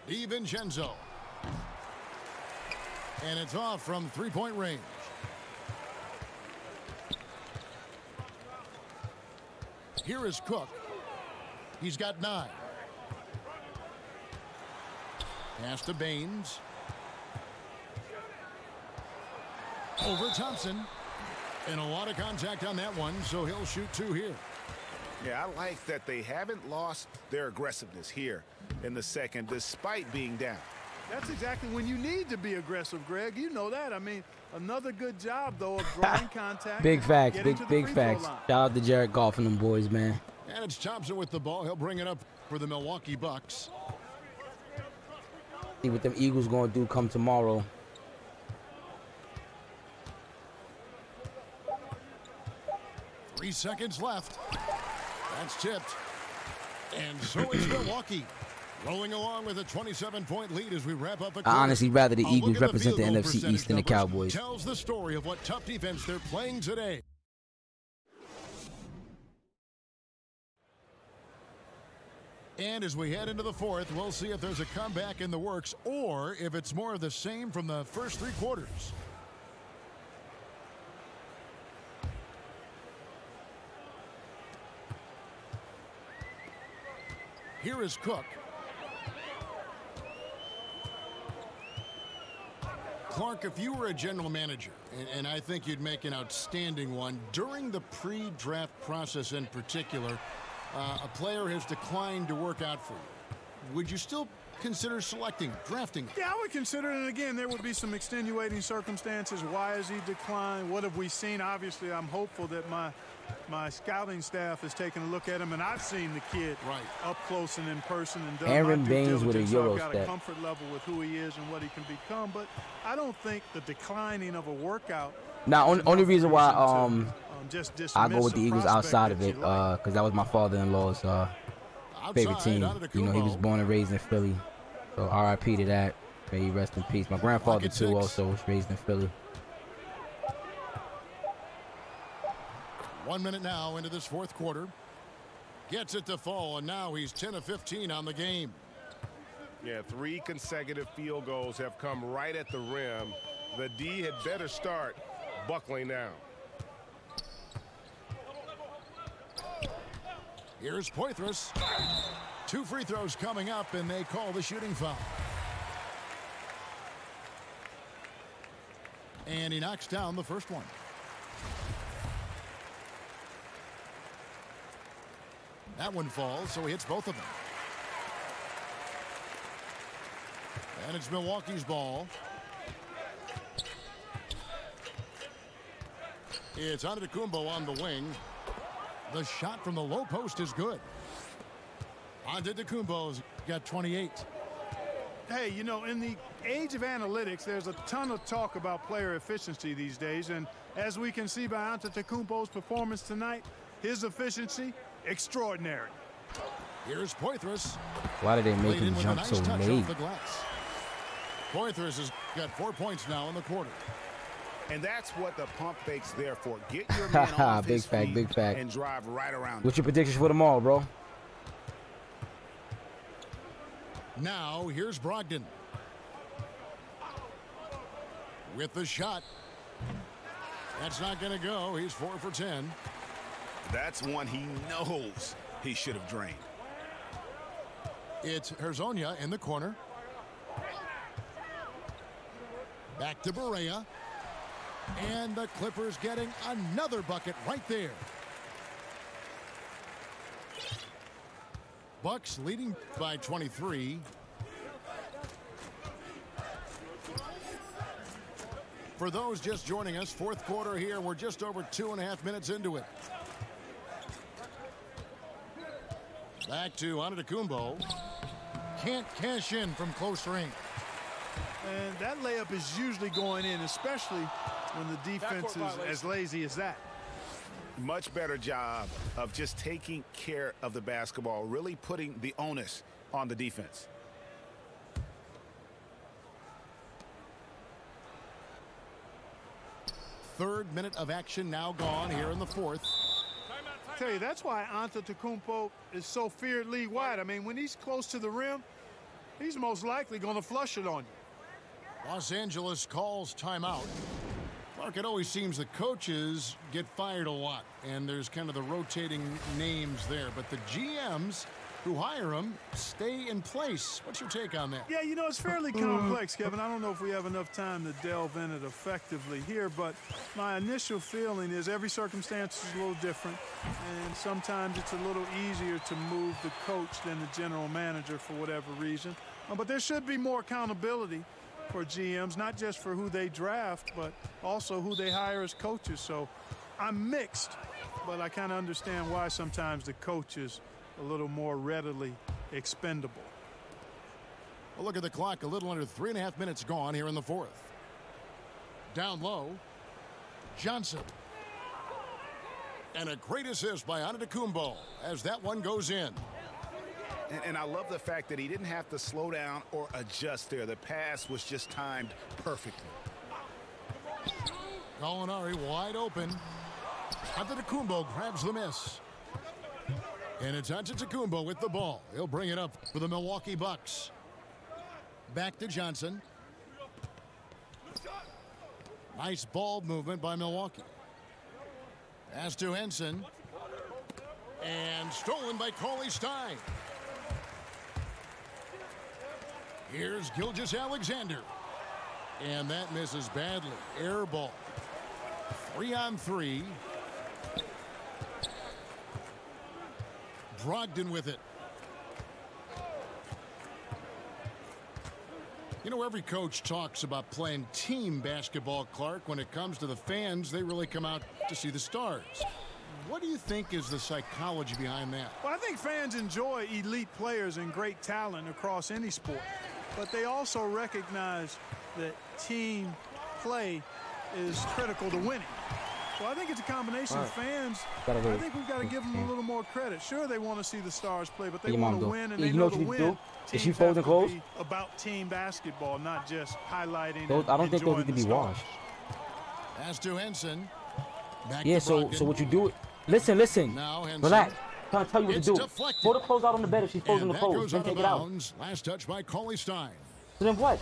DiVincenzo. And it's off from three-point range. Here is Cook. He's got 9. Pass to Baines. Over Thompson. And a lot of contact on that one, so he'll shoot 2 here. Yeah, I like that they haven't lost their aggressiveness here in the second, despite being down. That's exactly when you need to be aggressive, Greg. You know that. I mean, another good job, though, of drawing contact. Big facts, big facts. Shout out to Jared Goff and them boys, man. And it's Thompson with the ball. He'll bring it up for the Milwaukee Bucks. See what them Eagles going to do come tomorrow. Three seconds left. That's tipped. And so is Milwaukee. Rolling along with a 27-point lead as we wrap up. I honestly rather the Eagles represent the NFC East than the Cowboys. Tells the story of what tough defense they're playing today. And as we head into the fourth, we'll see if there's a comeback in the works or if it's more of the same from the first 3 quarters. Here is Cook. Clark, if you were a general manager, and I think you'd make an outstanding one, during the pre-draft process in particular, a player has declined to work out for you. Would you still consider drafting? Yeah, I would consider it. And again, there would be some extenuating circumstances. Why has he declined? What have we seen? Obviously, I'm hopeful that my scouting staff has taken a look at him, and I've seen the kid up close and in person and done Aaron my due Baines with a diligence, Euro so I've got step. a comfort level with who he is and what he can become. But I don't think the declining of a workout. Now, only reason why I go with the a Eagles prospect outside of that it you like. because that was my father-in-law's favorite team. You know, he was born and raised in Philly, so R.I.P. to that. May he rest in peace. My grandfather too also was raised in Philly. 1 minute now into this fourth quarter. Gets it to fall, and now he's 10 of 15 on the game. Yeah, 3 consecutive field goals have come right at the rim. The D had better start buckling down. Here's Poitras. 2 free throws coming up, and they call the shooting foul. And he knocks down the first one. That one falls, so he hits both of them. And it's Milwaukee's ball. It's Antetokounmpo on the wing. The shot from the low post is good. Antetokounmpo's got 28. Hey, you know, in the age of analytics, there's a ton of talk about player efficiency these days. And as we can see by Antetokounmpo's performance tonight, his efficiency, extraordinary. Here's Poitras. Why did they make him jump so late? Poitras has got 4 points now in the quarter. And that's what the pump fake's there for. Get your man off his feet big fact. and drive right around. What's your predictions for tomorrow, bro? Now here's Brogdon. With the shot. That's not going to go. He's 4 for 10. That's one he knows he should have drained. It's Hezonja in the corner. Back to Barea. And the Clippers getting another bucket right there. Bucks leading by 23. For those just joining us, fourth quarter here. We're just over 2.5 minutes into it. Back to Antetokounmpo. Can't cash in from close range. And that layup is usually going in, especially when the defense is as lazy as that. Much better job of just taking care of the basketball, really putting the onus on the defense. Third minute of action now gone here in the fourth. I tell you, that's why Antetokounmpo is so feared league-wide. I mean, when he's close to the rim, he's most likely going to flush it on you. Los Angeles calls timeout. Clark, it always seems the coaches get fired a lot, and there's kind of the rotating names there. But the GMs who hire them stay in place. What's your take on that? Yeah, you know, it's fairly complex, Kevin. I don't know if we have enough time to delve in it effectively here, but my initial feeling is every circumstance is a little different, and sometimes it's a little easier to move the coach than the general manager for whatever reason. But there should be more accountability for GMs, not just for who they draft, but also who they hire as coaches. So I'm mixed, but I kind of understand why sometimes the coach is a little more readily expendable. Well, look at the clock. A little under 3.5 minutes gone here in the fourth. Down low, Johnson. And a great assist by Antetokounmpo as that one goes in. And I love the fact that he didn't have to slow down or adjust there. The pass was just timed perfectly. Gallinari wide open. Antetokounmpo grabs the miss. And it's Antetokounmpo with the ball. He'll bring it up for the Milwaukee Bucks. Back to Johnson. Nice ball movement by Milwaukee. Pass to Henson. And stolen by Cauley-Stein. Here's Gilgeous-Alexander. And that misses badly. Air ball. 3-on-3. Brogdon with it. You know, every coach talks about playing team basketball, Clark. When it comes to the fans, they really come out to see the stars. What do you think is the psychology behind that? Well, I think fans enjoy elite players and great talent across any sport. But they also recognize that team play is critical to winning. So I think it's a combination of fans. I think we've got to give them a little more credit. Sure, they want to see the stars play, but they want to win, and they know to win. Is she folding clothes? About team basketball, not just highlighting. I don't think those need to be washed. Pass to Henson. Yeah, so what you do? Listen. Relax. I'm trying to tell you what to do. Deflected. Throw the clothes out on the bed if she's folding the clothes. Then take it out. Last touch by Cauley-Stein. So then what?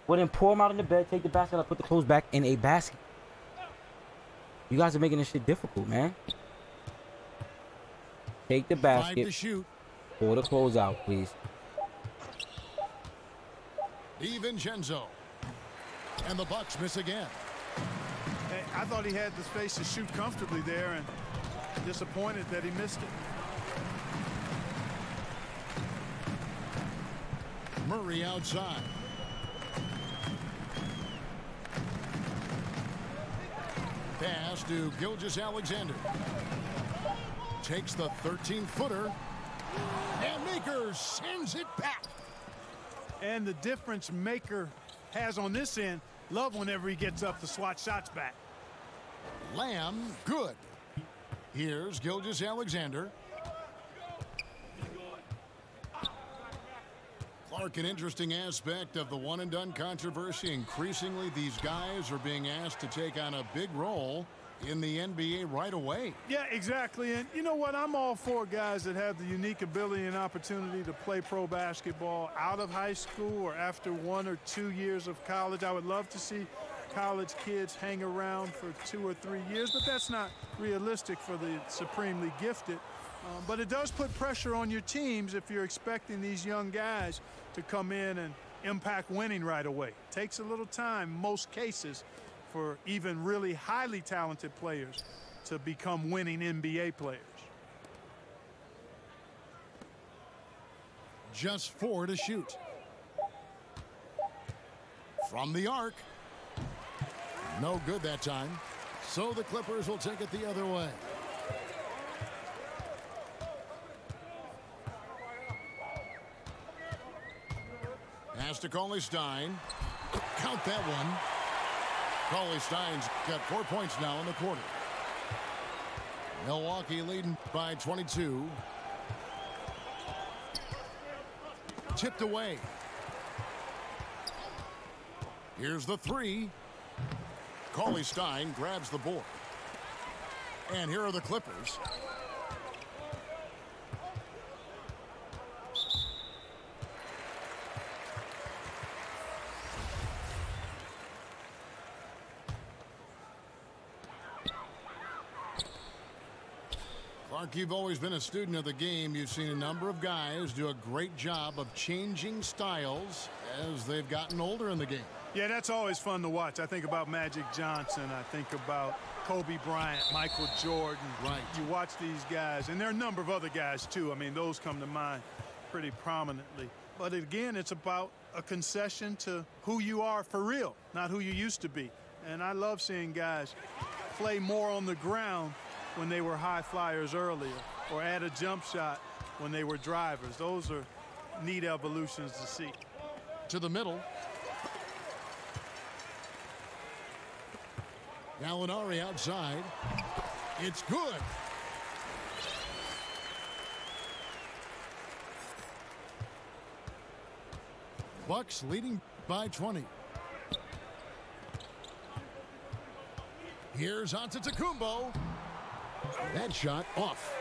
Well, then pour them out on the bed, take the basket out, put the clothes back in a basket. You guys are making this shit difficult, man. Take the basket. 5 to shoot. Pour the clothes out, please. DiVincenzo. And the Bucks miss again. Hey, I thought he had the space to shoot comfortably there, and disappointed that he missed it. Murray outside. Pass to Gilgeous-Alexander. Takes the 13-footer. And Maker sends it back. And the difference Maker has on this end, love whenever he gets up to swat shots back. Lamb, good. Here's Gilgeous-Alexander. Clark, an interesting aspect of the one-and-done controversy. Increasingly, these guys are being asked to take on a big role in the NBA right away. Yeah, exactly. And you know what? I'm all for guys that have the unique ability and opportunity to play pro basketball out of high school or after 1 or 2 years of college. I would love to see college kids hang around for 2 or 3 years, but that's not realistic for the supremely gifted. But it does put pressure on your teams if you're expecting these young guys to come in and impact winning right away. It takes a little time, most cases, for even really highly talented players to become winning NBA players. just 4 to shoot. From the arc. No good that time. So the Clippers will take it the other way. Pass to Cauley-Stein. Count that one. Cauley-Stein's got 4 points now in the quarter. Milwaukee leading by 22. Tipped away. Here's the three. Cauley-Stein grabs the board. And here are the Clippers. Clark, you've always been a student of the game. You've seen a number of guys do a great job of changing styles as they've gotten older in the game. Yeah, that's always fun to watch. I think about Magic Johnson. I think about Kobe Bryant, Michael Jordan. Right. You watch these guys, and there are a number of other guys, too. I mean, those come to mind pretty prominently. But again, it's about a concession to who you are for real, not who you used to be. And I love seeing guys play more on the ground when they were high flyers earlier, or add a jump shot when they were drivers. Those are neat evolutions to see. To the middle. Gallinari outside. It's good. Bucks leading by 20. Here's Antetokounmpo. That shot off.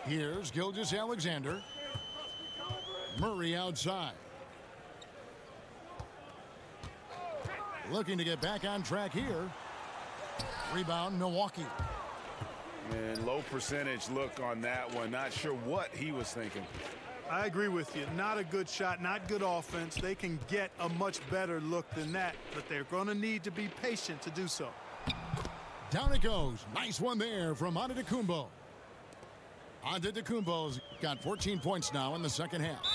Here's Gilgeous-Alexander. Murray outside. Looking to get back on track here. Rebound, Milwaukee. And low percentage look on that one. Not sure what he was thinking. I agree with you. Not a good shot, not good offense. They can get a much better look than that, but they're going to need to be patient to do so. Down it goes. Nice one there from Antetokounmpo. Antetokounmpo's got 14 points now in the second half.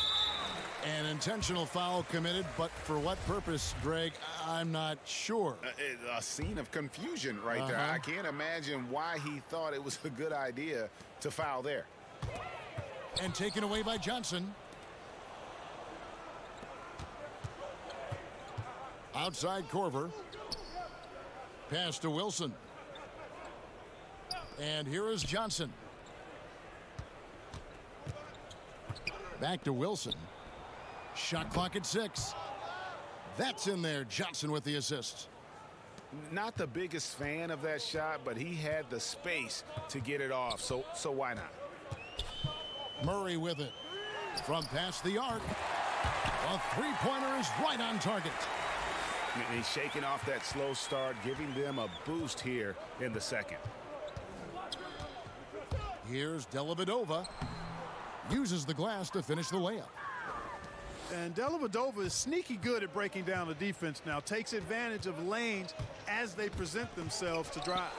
An intentional foul committed, but for what purpose, Greg, I'm not sure. A scene of confusion right there. I can't imagine why he thought it was a good idea to foul there. And taken away by Johnson. Outside Korver. Pass to Wilson. And here is Johnson. Back to Wilson. Shot clock at 6. That's in there. Johnson with the assist. Not the biggest fan of that shot, but he had the space to get it off, so why not? Murray with it. From past the arc. A three-pointer is right on target. And he's shaking off that slow start, giving them a boost here in the second. Here's Dellavedova. Uses the glass to finish the layup. And Dellavedova is sneaky good at breaking down the defense now. Takes advantage of lanes as they present themselves to drive.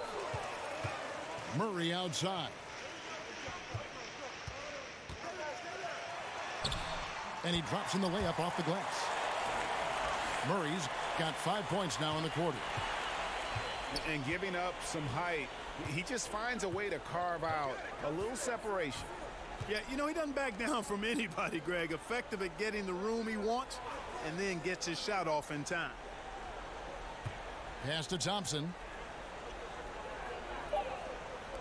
Murray outside. And he drops in the layup off the glass. Murray's got 5 points now in the quarter. And giving up some height, he just finds a way to carve out a little separation. Yeah, you know, he doesn't back down from anybody, Greg. Effective at getting the room he wants, and then gets his shot off in time. Pass to Thompson.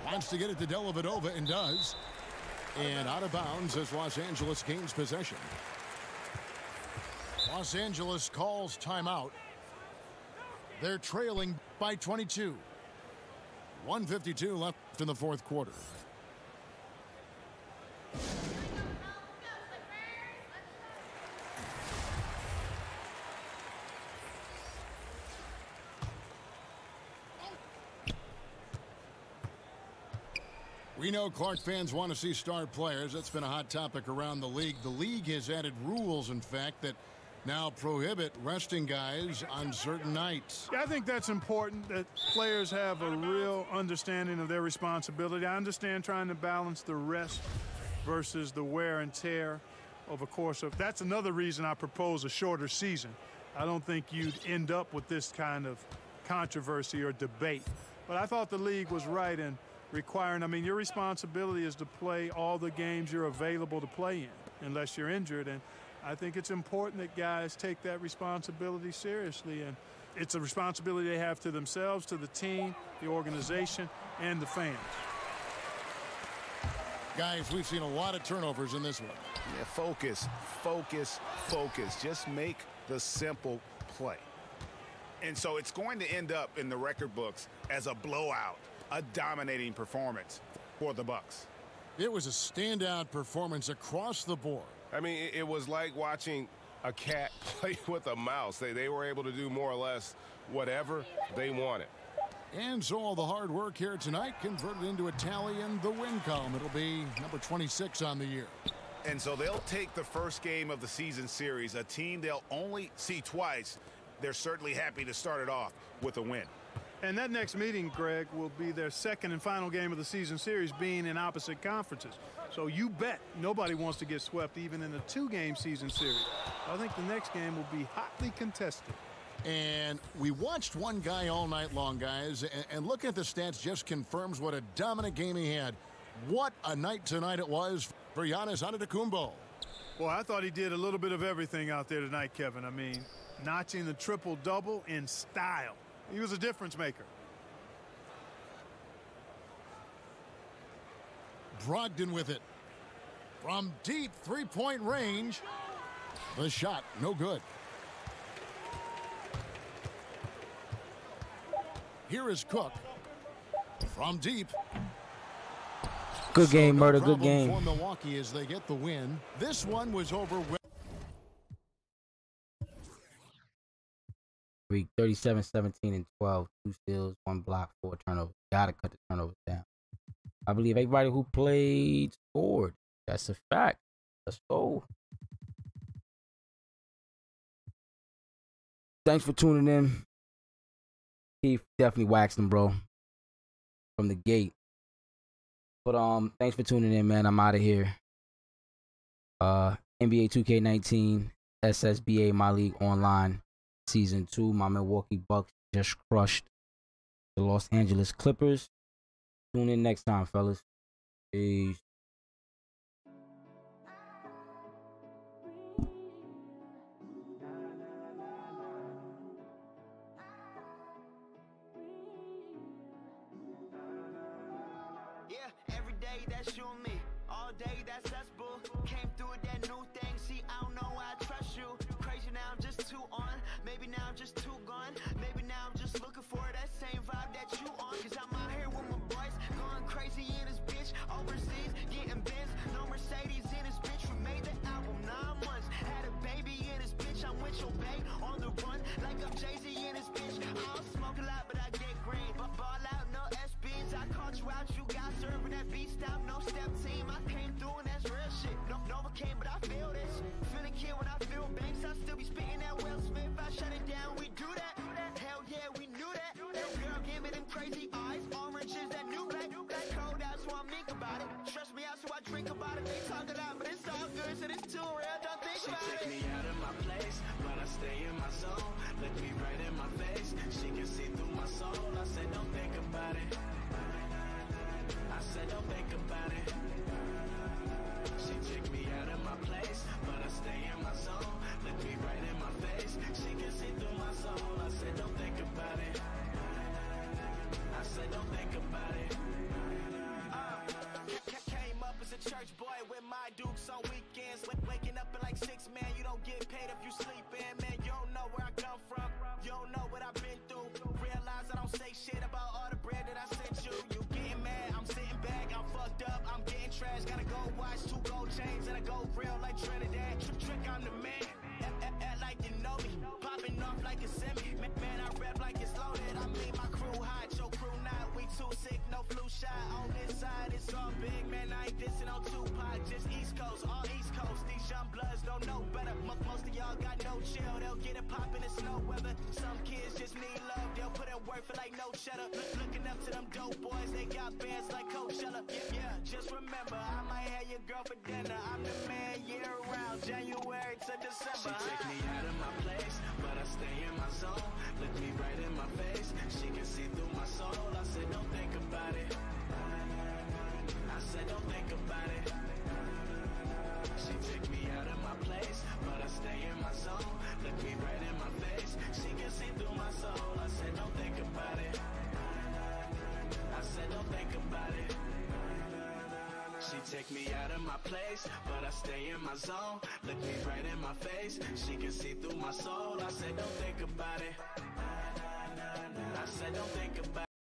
Wants to get it to Dellavedova and does. And out of bounds as Los Angeles gains possession. Los Angeles calls timeout. They're trailing by 22. 1:52 left in the fourth quarter. We know Clark fans want to see star players. That's been a hot topic around the league. The league has added rules, in fact, that now prohibit resting guys on certain nights. Yeah, I think that's important, that players have a real understanding of their responsibility. I understand trying to balance the rest versus the wear and tear of a course of. That's another reason I propose a shorter season. I don't think you'd end up with this kind of controversy or debate. But I thought the league was right in requiring, I mean, your responsibility is to play all the games you're available to play in, unless you're injured. And I think it's important that guys take that responsibility seriously. And it's a responsibility they have to themselves, to the team, the organization, and the fans. Guys, we've seen a lot of turnovers in this one. Yeah, focus, focus, focus. Just make the simple play. And so it's going to end up in the record books as a blowout, a dominating performance for the Bucks. It was a standout performance across the board. I mean, it was like watching a cat play with a mouse. They were able to do more or less whatever they wanted. And so all the hard work here tonight converted into a tally in the win column. It'll be number 26 on the year. And so they'll take the first game of the season series, a team they'll only see twice. They're certainly happy to start it off with a win. And that next meeting, Greg, will be their second and final game of the season series, being in opposite conferences. So you bet nobody wants to get swept even in a two-game season series. I think the next game will be hotly contested. And we watched one guy all night long, guys, and looking at the stats just confirms what a dominant game he had. What a night tonight it was for Giannis Antetokounmpo. Well, I thought he did a little bit of everything out there tonight, Kevin. I mean, notching the triple-double in style. He was a difference maker. Brogdon with it. From deep three-point range. The shot, no good. Here is Cook. From deep. Good game, no Murder. Good problem game. for Milwaukee as they get the win. This one was over with. 37, 17, and 12. 2 steals, 1 block, 4 turnovers. Gotta cut the turnovers down. I believe everybody who played scored. That's a fact. Let's go. Thanks for tuning in. Keith definitely waxed him, bro, from the gate. But thanks for tuning in, man. I'm out of here. NBA 2K19, SSBA My League Online Season 2. My Milwaukee Bucks just crushed the Los Angeles Clippers. Tune in next time, fellas. Peace. Every day that's you and me, all day that's us, boo. Came through with that new thing, see I don't know why I trust you. Crazy now I'm just too on, maybe now I'm just too gone. Maybe now I'm just looking for that same vibe that you on. Cause I'm out here with my boys, going crazy in this bitch. Overseas, getting Benz, no Mercedes in this bitch. We made the album 9 months, had a baby in this bitch. I'm with your babe, on the run, like I'm Jay-Z in this bitch. I don't smoke a lot, but I get green. But ball out, no SBs, I caught you out, you got serving that beat stop, no step team. I came through and that's real shit. No, Nova came, but I feel this. Feeling kid when I feel banks, I still be spitting that Will Smith. I shut it down, we do that. Hell yeah, we knew that. That girl gave me them crazy eyes, oranges, that new black. That cold out, so I think about it. Stress me out, so I drink about it. They talk a lot, but it's all good, so it's too real. Don't think about it. She take me out of my place, but I stay in my zone. Look me right in my face, she can see through my soul. I said, don't think about it. I said, don't think about it. She took me out of my place, but I stay in my zone. Look me right in my face, she can see through my soul. I said, don't think about it. I said, don't think about it. Came up as a church boy with my dukes on weekends. Waking up at like 6, man, you don't get paid if you sleep in. Man, you don't know where I come from, you don't know what I've been through. Realize I don't say shit about all the bread that I sent you. You getting mad, I'm sitting back, I'm fucked up, I'm getting trash. Gotta go watch 2 gold chains and I go real like Trinidad. Trick, I'm the man, act like you know me. Popping off like a semi, man, I rap like it's loaded. I mean my crew hot, your crew not. We too sick, no flu shot. On this side, it's all big, man, I ain't dissing on Tupac. Just East Coast, all East Coast. These young bloods don't know better. Most of y'all got no chill. need love, they'll put in work for like no cheddar. Looking up to them dope boys, they got bands like Coachella. Yeah, just remember, I might have your girl for dinner. I'm the man year round, January to December. She take me out of my place, but I stay in my zone. Look me right in my face, she can see through my soul. I said, don't think about it. I said, don't think about it. She take me out of my place, but I stay in my zone. Look me right in my face, she can see through my soul. I said, don't think about it. I said, don't think about it. She take me out of my place, but I stay in my zone. Look me right in my face, she can see through my soul. I said, don't think about it. I said, don't think about it.